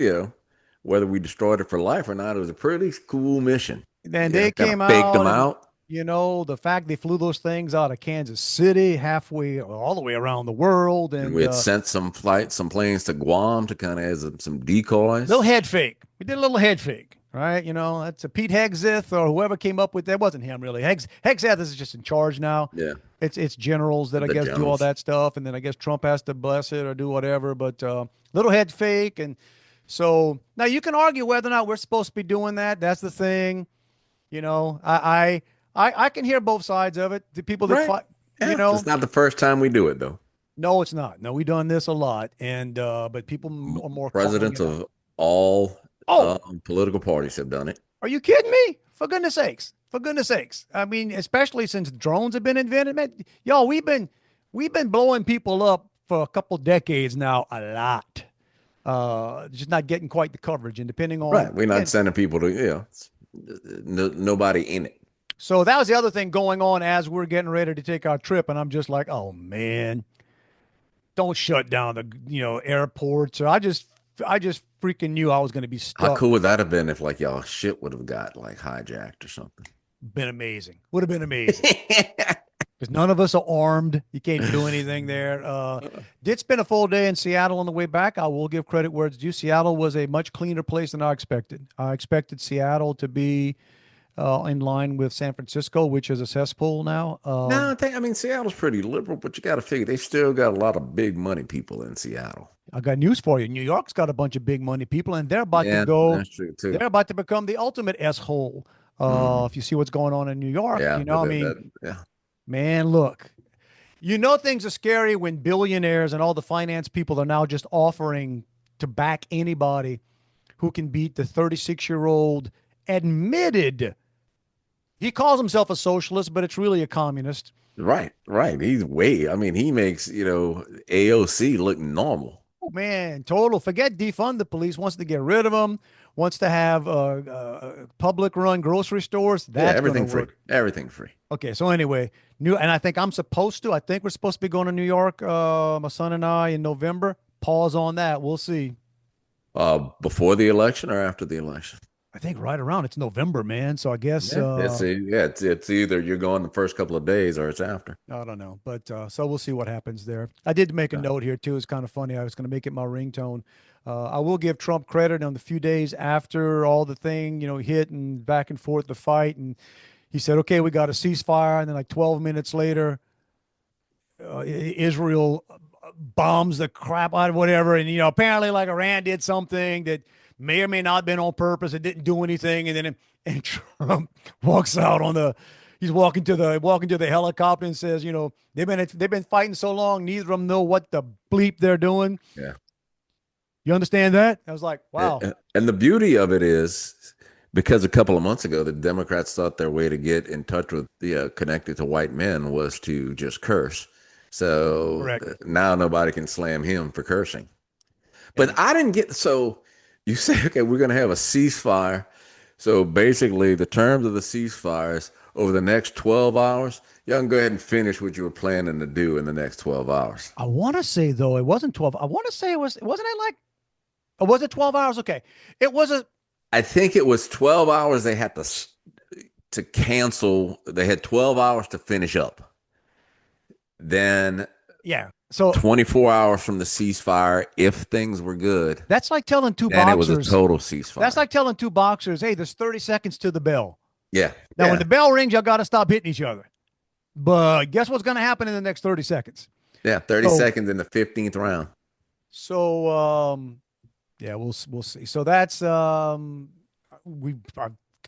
whether we destroyed it for life or not, it was a pretty cool mission. Then they came faked them and, out. The fact they flew those things out of Kansas City halfway, all the way around the world. And we had sent some planes to Guam to kind of as some decoys. Little head fake. We did a little head fake, right? That's a Pete Hegseth or whoever came up with that. Wasn't him really. Hegseth is just in charge now. Yeah. It's generals that I guess do all that stuff. And then I guess Trump has to bless it or do whatever. But little head fake. And so now you can argue whether or not we're supposed to be doing that. That's the thing. I can hear both sides of it. The people that fight, it's not the first time we do it though. No, it's not. No, we've done this a lot, and but people are more. Presidents of all political parties have done it. Are you kidding me? For goodness sakes! For goodness sakes! I mean, especially since drones have been invented, man. Y'all, we've been blowing people up for a couple decades now, a lot. Just not getting quite the coverage, and depending on we're not sending people to nobody in it. So that was the other thing going on as we're getting ready to take our trip, and I'm just like, oh man, don't shut down the airports. Or I just freaking knew I was going to be stuck. How cool would that have been if like y'all shit would have got like hijacked or something? Been amazing. Would have been amazing. Because none of us are armed. You can't do anything there. Did spend a full day in Seattle on the way back. I will give credit where it's due. Seattle was a much cleaner place than I expected. I expected Seattle to be in line with San Francisco, which is a cesspool now. No, I mean Seattle's pretty liberal, but you got to figure they still got a lot of big money people in Seattle. I got news for you. New York's got a bunch of big money people, and they're about to go. That's true too. They're about to become the ultimate s-hole. If you see what's going on in New York, man, look. Things are scary when billionaires and all the finance people are now just offering to back anybody who can beat the 36-year-old admitted. He calls himself a socialist, but it's really a communist. Right. He makes, AOC look normal. Oh, man, total. Forget defund the police. Wants to get rid of them. Wants to have public-run grocery stores. That's everything free. Everything free. Okay, so anyway, and I think we're supposed to be going to New York, my son and I, in November. Pause on that. We'll see. Before the election or after the election? I think right around. It's November, man. So I guess it's either you're going the first couple of days or it's after. I don't know, but so we'll see what happens there. I did make a note here too. It's kind of funny. I was going to make it my ringtone. I will give Trump credit on the few days after all the thing, hit and back and forth the fight, and he said, "Okay, we got a ceasefire," and then like 12 minutes later, Israel bombs the crap out of whatever, and apparently like Iran did something that may or may not have been on purpose. It didn't do anything. And Trump walks out he's walking to the helicopter and says, they've been fighting so long, neither of them know what the bleep they're doing. Yeah. You understand that? I was like, wow. And the beauty of it is because a couple of months ago, the Democrats thought their way to get in touch with the connected to white men was to just curse. So Correct. now nobody can slam him for cursing. But And I didn't get so you say, okay, we're going to have a ceasefire. So basically, the terms of the ceasefire is over the next 12 hours, y'all can go ahead and finish what you were planning to do in the next 12 hours. I want to say though, it wasn't 12. I want to say wasn't it like, or was it 12 hours? Okay. It was a, I think it was 12 hours they had to cancel. They had 12 hours to finish up. Then yeah. So 24 hours from the ceasefire, if things were good, that's like telling two then it was a boxers. total ceasefire. That's like telling two boxers, hey, there's 30 seconds to the bell. Yeah. Now, yeah. when the bell rings, y'all got to stop hitting each other. But guess what's going to happen in the next 30 seconds? Yeah, 30 seconds in the 15th round. So, yeah, we'll see. So that's I've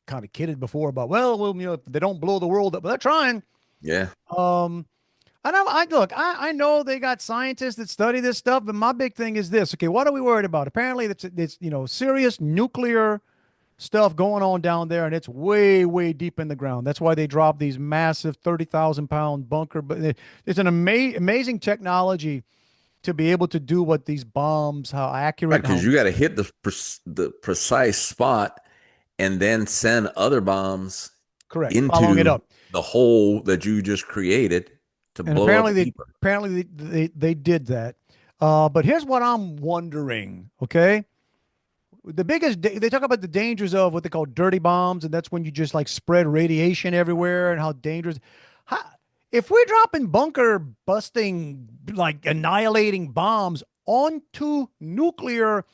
kind of kidded before about well, if they don't blow the world up, but they're trying. Yeah. And I know they got scientists that study this stuff, but my big thing is this. Okay, what are we worried about? Apparently, it's serious nuclear stuff going on down there, and it's way, way deep in the ground. That's why they drop these massive 30,000-pound bunker. But it's an amazing technology to be able to do what these bombs, how accurate. Right, because you got to hit the precise spot and then send other bombs correct into following it up the hole that you just created to and blow apparently up they deeper. apparently they did that. But here's what I'm wondering. Okay. They talk about the dangers of what they call dirty bombs, and that's when you just like spread radiation everywhere and how dangerous. How, if we're dropping bunker busting, like annihilating bombs onto nuclear,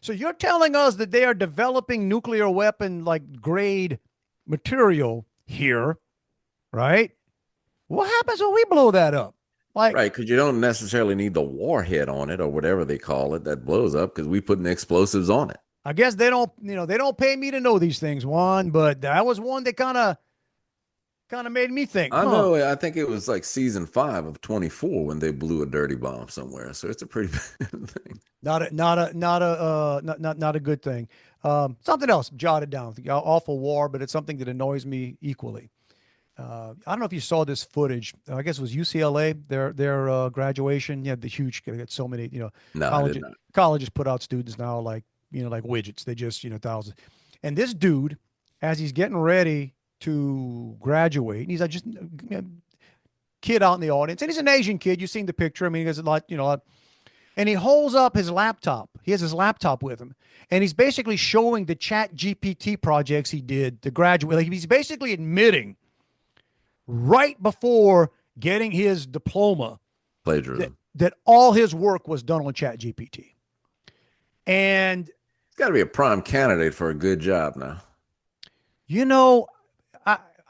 so you're telling us that they are developing nuclear weapon like grade material here, right? What happens when we blow that up? Like, Right, because you don't necessarily need the warhead on it or whatever they call it that blows up because we put the explosives on it. I guess they don't pay me to know these things, Juan, but that was one that kind of made me think, I huh? know. I think it was like season 5 of 24 when they blew a dirty bomb somewhere. So it's a pretty bad thing. Not a good thing. Something else jotted down. Awful war, but it's something that annoys me equally. I don't know if you saw this footage. I guess it was UCLA. Their graduation. Yeah, the huge. Got so many. No, I did Colleges not. colleges put out students now like like widgets. They just thousands. And this dude, as he's getting ready to graduate, and he's like just kid out in the audience, and he's an Asian kid. You've seen the picture. I mean, he has a lot. And he holds up his laptop. He has his laptop with him. And he's basically showing the Chat GPT projects he did to graduate. Like he's basically admitting right before getting his diploma Plagiarism. that all his work was done on Chat GPT. And, It's got to be a prime candidate for a good job now.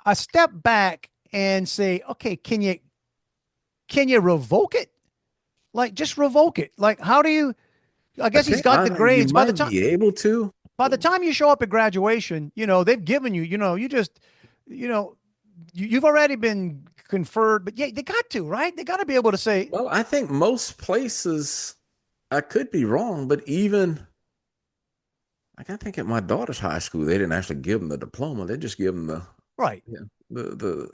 I step back and say, okay, can you revoke it? Like, just revoke it. Like, how do you? I guess he's got the grades. You might be able to. By the time you show up at graduation, they've given you. You've already been conferred. But yeah, they got to, right? They got to be able to say. Well, I think most places, I could be wrong, but even like I think at my daughter's high school, they didn't actually give them the diploma. They just give them the Right. yeah, the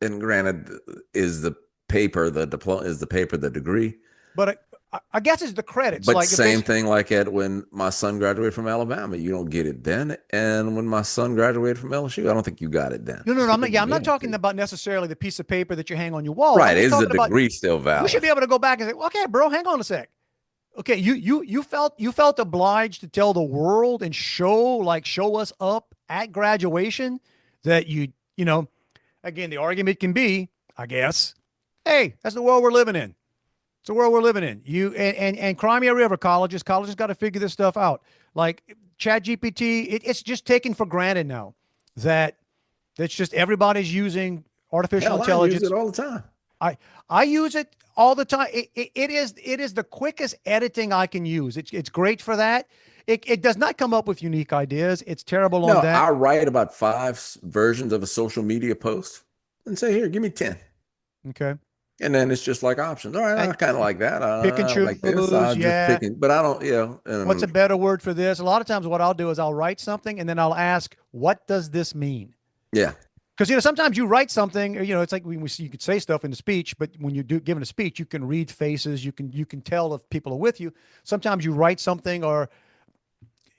and granted is the paper the diploma is the paper the degree. But I guess it's the credits. But like same thing like at when my son graduated from Alabama, you don't get it then. And when my son graduated from LSU, I don't think you got it then. No. I'm not talking about necessarily the piece of paper that you hang on your wall. Right. Is the degree still valid? You should be able to go back and say, okay, bro, hang on a sec. Okay, you felt obliged to tell the world and show us up at graduation that again, the argument can be, I guess, hey, that's the world we're living in. It's the world we're living in. You and Crimea River colleges got to figure this stuff out. Like Chat GPT, it's just taken for granted now that's just everybody's using artificial intelligence. I use it all the time. I use it all the time. It is the quickest editing I can use. It's great for that. It does not come up with unique ideas. It's terrible on that. I write about 5 versions of a social media post and say, here, give me 10. Okay. And then it's just like options. All right, I And kind of like that. pick and I like this. choose. I'm just Yeah. picking, but I don't, What's a better word for this? A lot of times what I'll do is I'll write something and then I'll ask, what does this mean? yeah. Because sometimes you write something, it's like when you could say stuff in a speech, but when you do giving a speech, you can read faces, you can tell if people are with you. Sometimes you write something, or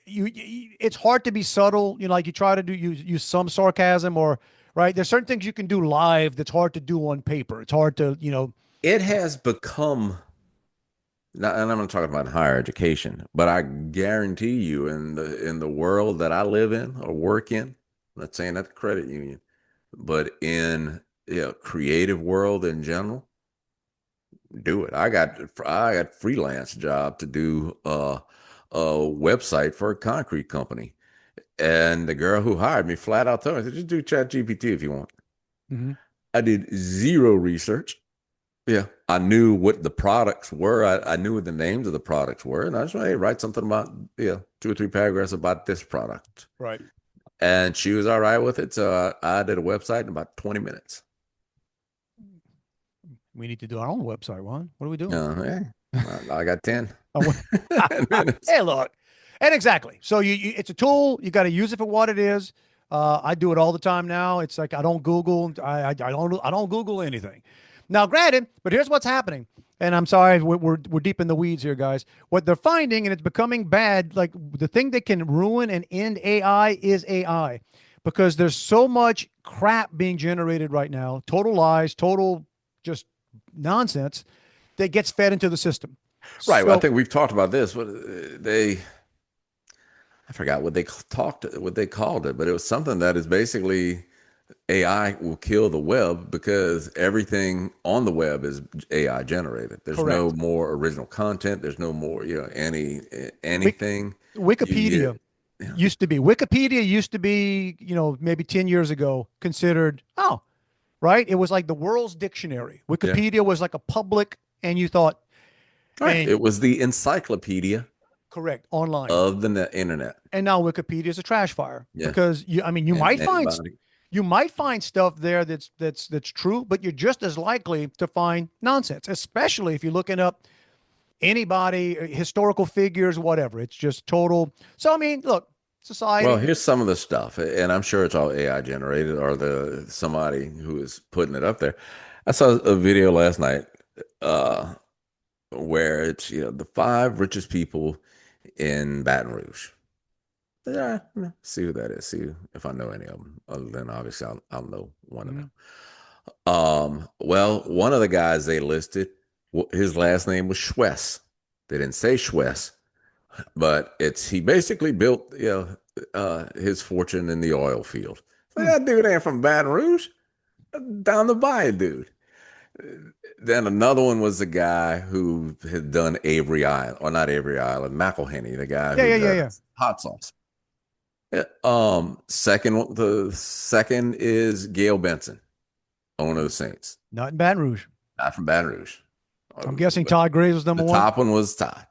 it's hard to be subtle. Like you try to use some sarcasm, or right. There's certain things you can do live that's hard to do on paper. It's hard to It has become, and I'm not talking about higher education, but I guarantee you in the world that I live in or work in, I'm not saying that the credit union, but in creative world in general, do it. I got freelance job to do a website for a concrete company. And the girl who hired me flat out told me, I said, just do Chat GPT if you want. Mhm. I did zero research. Yeah. I knew what the products were. I knew what the names of the products were. And I just went, hey, write something about, 2 or 3 paragraphs about this product. Right. And she was all right with it. So I did a website in about 20 minutes. We need to do our own website, Juan. What are we doing? Hey, I got 10 Oh, minutes. hey, look, and exactly. So it's a tool. You got to use it for what it is. I do it all the time now. It's like I don't Google. I don't Google anything. Now, granted, but here's what's happening. And I'm sorry, we're deep in the weeds here, guys. What they're finding, and it's becoming bad. Like the thing that can ruin and end AI is AI, because there's so much crap being generated right now. Total lies, total just nonsense that gets fed into the system. Right. Well, I So think we've talked about this. I forgot what they called it, but it was something that is basically AI will kill the web because everything on the web is AI generated. There's no correct. more original content. There's no more, Wik- anything you Wikipedia get. Yeah. used to be, maybe 10 years ago considered, oh, right. It was like the world's dictionary. Yeah. Wikipedia was like a public, and you thought, Right. and It was the encyclopedia correct, online. of the internet. And now Wikipedia is a trash fire, Yeah. because I mean, And anybody. you might find stuff there that's true, but you're just as likely to find nonsense, especially if you're looking up anybody, historical figures, whatever. It's just total. So I mean, look, Well, society. here's some of the stuff, and I'm sure it's all AI generated or somebody who is putting it up there. I saw a video last night uh, where it's the 5 richest people in Baton Rouge. Yeah, see who that is. See if I know any of them. Other than obviously I'll know one of Mhm. them. Well, one of the guys they listed, his last name was Schwess. They didn't say Schwess, but he basically built his fortune in the oil field. So Hmm. that dude ain't from Baton Rouge, down the bayou, dude. Then another one was the guy who had done Avery Island, or not Avery Island, McElhenney, the guy Yeah, who yeah, yeah, yeah. does hot sauce. Yeah. The second is Gail Benson, owner of the Saints, Not in Baton Rouge. not from Baton Rouge. I'm guessing But Todd Graves was the number one. top one was Todd.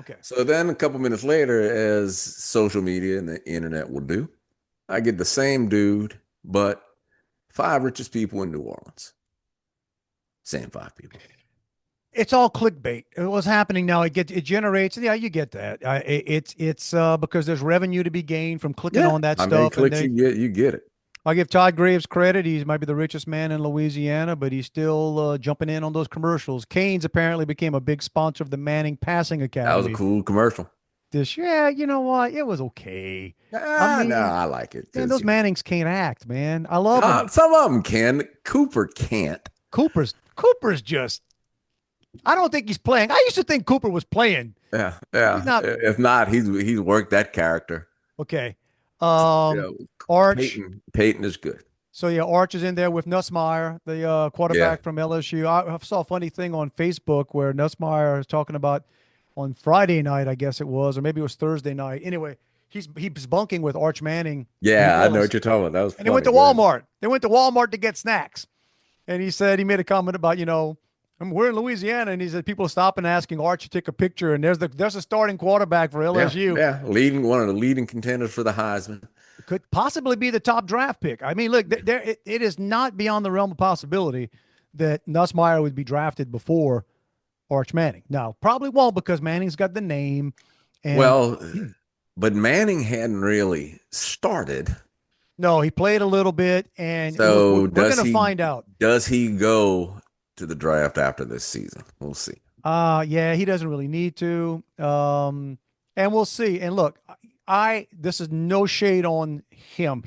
Okay. So then a couple minutes later, as social media and the internet will do, I get the same dude, but 5 richest people in New Orleans. Same 5 people. It's all clickbait. What's happening now? It generates. Yeah, you get that. It's because there's revenue to be gained from clicking Yeah. on that How many stuff, and clicks they. you get it. I'll give Todd Graves credit. He might be the richest man in Louisiana, but he's still jumping in on those commercials. Canes apparently became a big sponsor of the Manning Passing That was a Academy cool commercial. this year. Yeah, you know what? It was okay. I No, mean, I like it man, because those Mannings can't act, man. I love them. some of them can. Cooper can't. Cooper's just. I don't think he's playing. I used to think Cooper was playing. Yeah, He's yeah. not. If not, he's worked that character. Okay. Yeah, Arch. Peyton is good. So yeah, Arch is in there with Nussmeier, the Yeah, quarterback from LSU. I saw a funny thing on Facebook where Nussmeier is talking about on Friday night, I guess it was, or maybe it was Thursday night. Anyway, he's bunking with Arch Manning in yeah. I know what Dallas, you're talking about. That was and they went funny. to Good. Walmart. They went to Walmart to get snacks, and he said he made a comment about we're in Louisiana, and he said people stop and asking Arch to take a picture, and there's a starting quarterback for Yeah, LSU. yeah. Leading one of the leading contenders for the Heisman. Could possibly be the top draft pick. I mean, look, it is not beyond the realm of possibility that Nussmeier would be drafted before Arch Manning. Now, probably won't because Manning's got the name. And Well, but Manning hadn't really started. no, he played a little bit. And look, So we're going to find out. does he go to the draft after this season? We'll see. Yeah, he doesn't really need to. And we'll see. And look, this is no shade on him.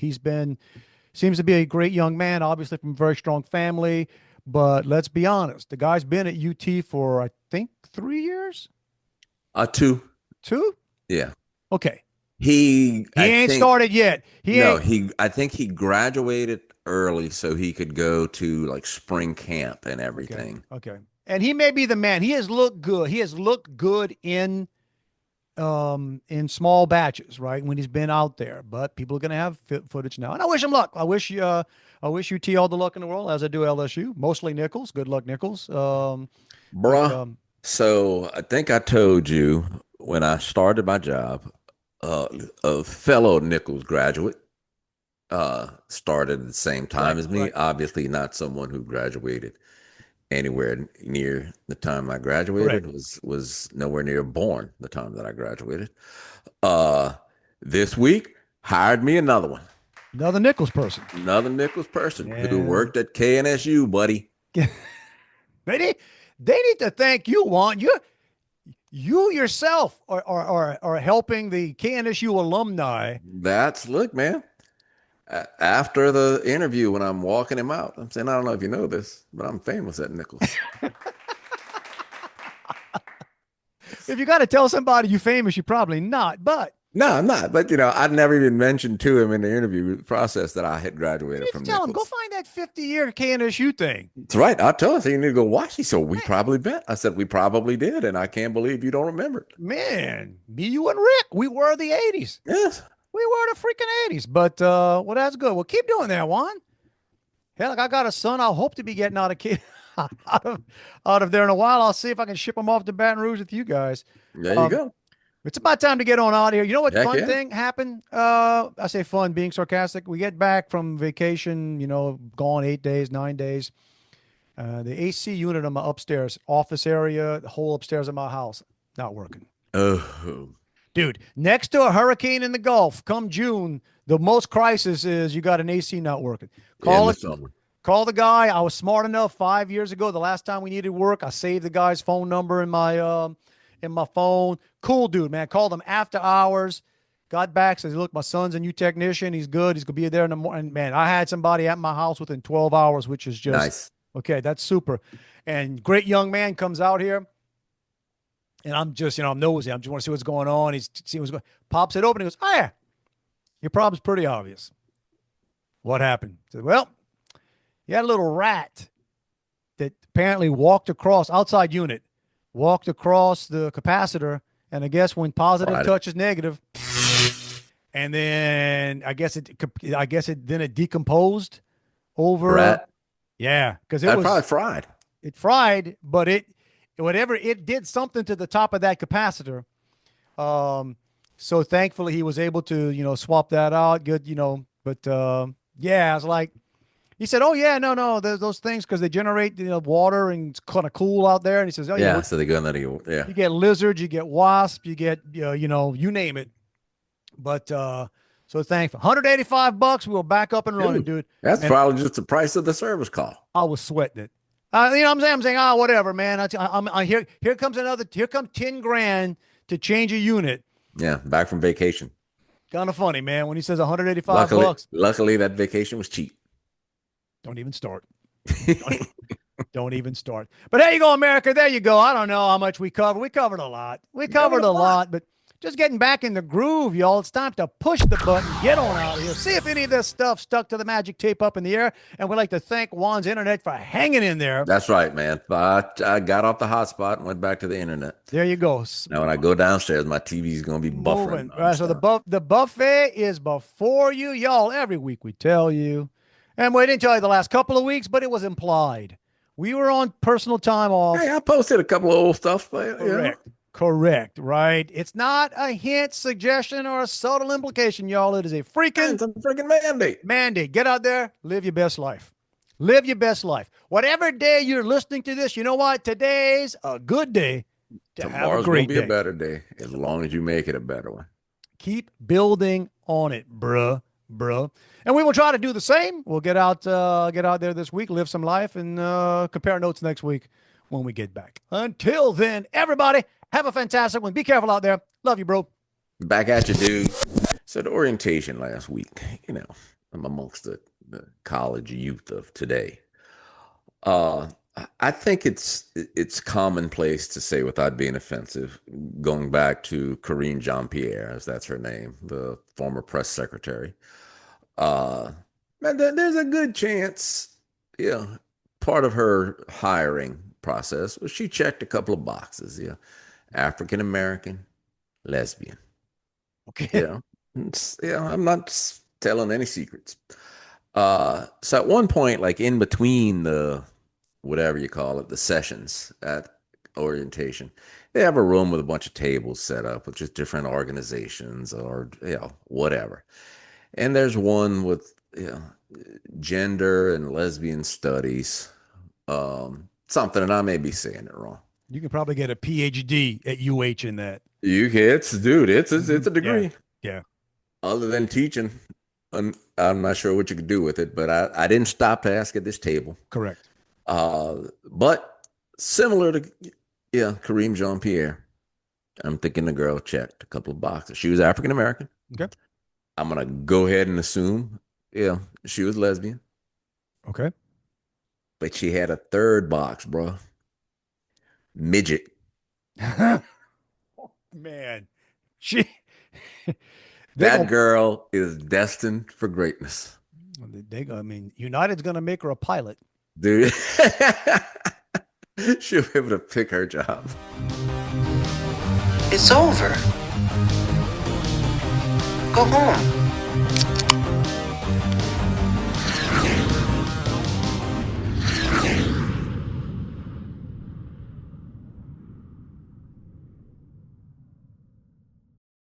Seems to be a great young man, obviously from a very strong family. But let's be honest, the guy's been at UT for, I think, 3 years. Two. 2? Yeah. Okay. He ain't started yet. I think he graduated early so he could go to like spring camp and everything. Okay. And he may be the man. He has looked good. He has looked good in small batches, right? When he's been out there, but people are going to have footage now. And I wish him luck. I wish UT all the luck in the world, as I do LSU. Mostly Nichols. Good luck, Nichols. So I think I told you when I started my job, a fellow Nichols graduate started at the same time as me. Right. Obviously, not someone who graduated anywhere near the time I graduated. Was nowhere near born the time that I graduated. This week hired me another one. Another Nichols person. Who worked at KNSU, buddy. They need to thank you, Juan. You yourself are helping the KNSU alumni. Look, man. After the interview, when I'm walking him out, I'm saying, I don't know if you know this, but I'm famous at Nichols. If you got to tell somebody you're famous, you're probably not. But no, I'm not. But I'd never even mentioned to him in the interview process that I had graduated from Tell Nichols. him, go find that 50-year KNSU thing. That's right. I told him, so you need to go watch it. So we probably bet. I said, we probably did. And I can't believe you don't remember it. Man, me, you, and Rick, we were the 80s. Yes. We were the freaking 80s. But, well, that's good. Well, keep doing that, Juan. Hell, I got a son. I'll hope to be getting out of there in a while. I'll see if I can ship him off to Baton Rouge with you guys. There you go. It's about time to get on out of here. You know what thing happened? I say fun, being sarcastic. We get back from vacation, gone 8 days, 9 days. The AC unit in my upstairs office area, the whole upstairs of my house, not working. Oh. Dude, next to a hurricane in the Gulf, come June, the most crisis is you got an AC not working. Call the guy. I was smart enough 5 years ago. The last time we needed work, I saved the guy's phone number in my phone. Cool dude, man. Called him after hours. Got back, says, look, my son's a new technician. He's good. He's going to be there in the morning. Man, I had somebody at my house within 12 hours, which is just nice. Okay, that's super. And great young man comes out here. And I'm just, I'm nosy. I just want to see what's going on. He's seeing what's going on. Pops it open. He goes, oh, yeah, your problem's pretty obvious. What happened? I said, well, you had a little rat that apparently walked across outside unit, walked across the capacitor. And I guess when positive touches negative, and then I guess it decomposed over. Rat. Yeah. Cause it was probably fried. It fried, but it did something to the top of that capacitor. So thankfully he was able to, swap that out. Good, but yeah, I was like, he said, oh yeah, no, there's those things because they generate, water and it's kind of cool out there. And he says, oh yeah, so they go in there. Yeah. You get lizards, you get wasps, you get, you name it. But, so thankful. $185. We were back up and running, dude. That's probably just the price of the service call. I was sweating it. I'm saying, whatever, man. Here comes 10 grand to change a unit. Yeah, back from vacation. Kind of funny, man. When he says $185. Luckily, that vacation was cheap. Don't even start. Don't even start. But there you go, America. There you go. I don't know how much we covered. We covered a lot. We covered a lot, but just getting back in the groove, y'all. It's time to push the button, get on out of here, see if any of this stuff stuck to the magic tape up in the air. And we'd like to thank Juan's Internet for hanging in there. That's right, man. I got off the hotspot and went back to the Internet. There you go. Now, when I go downstairs, my TV is going to be buffering. All right, so the buffet is before you, y'all. Every week we tell you. And we didn't tell you the last couple of weeks, but it was implied. We were on personal time off. Hey, I posted a couple of old stuff. Correct, right? It's not a hint, suggestion, or a subtle implication, y'all. It is a freaking mandate. Mandate. Get out there, live your best life. Live your best life. Whatever day you're listening to this, you know what? Today's a good day to have a Tomorrow's gonna great be a day. better day as long as you make it a better one. Keep building on it, bruh. And we will try to do the same. We'll get out there this week, live some life, and compare notes next week when we get back. Until then, everybody, have a fantastic one. Be careful out there. Love you, bro. Back at you, dude. So the orientation last week, I'm amongst the college youth of today. Uh, I think it's commonplace to say without being offensive, going back to Karine Jean-Pierre, as that's her name, the former press secretary. Uh, man, there's a good chance, part of her hiring process was she checked a couple of boxes, African American, lesbian. Okay. I'm not telling any secrets. So at one point, like in between the whatever you call it, the sessions at orientation, they have a room with a bunch of tables set up with just different organizations or whatever. And there's one with gender and lesbian studies, something, and I may be saying it wrong. You can probably get a PhD at UH in that. It's a degree. Yeah. Other than teaching, I'm not sure what you could do with it, but I didn't stop to ask at this table. Correct. But similar to Kareem Jean-Pierre, I'm thinking the girl checked a couple of boxes. She was African American. Okay. I'm gonna go ahead and assume, she was lesbian. Okay. But she had a third box, bro. Midget. Man, she that girl is destined for greatness. United's gonna make her a pilot, dude. She'll be able to pick her job. It's over. Go home.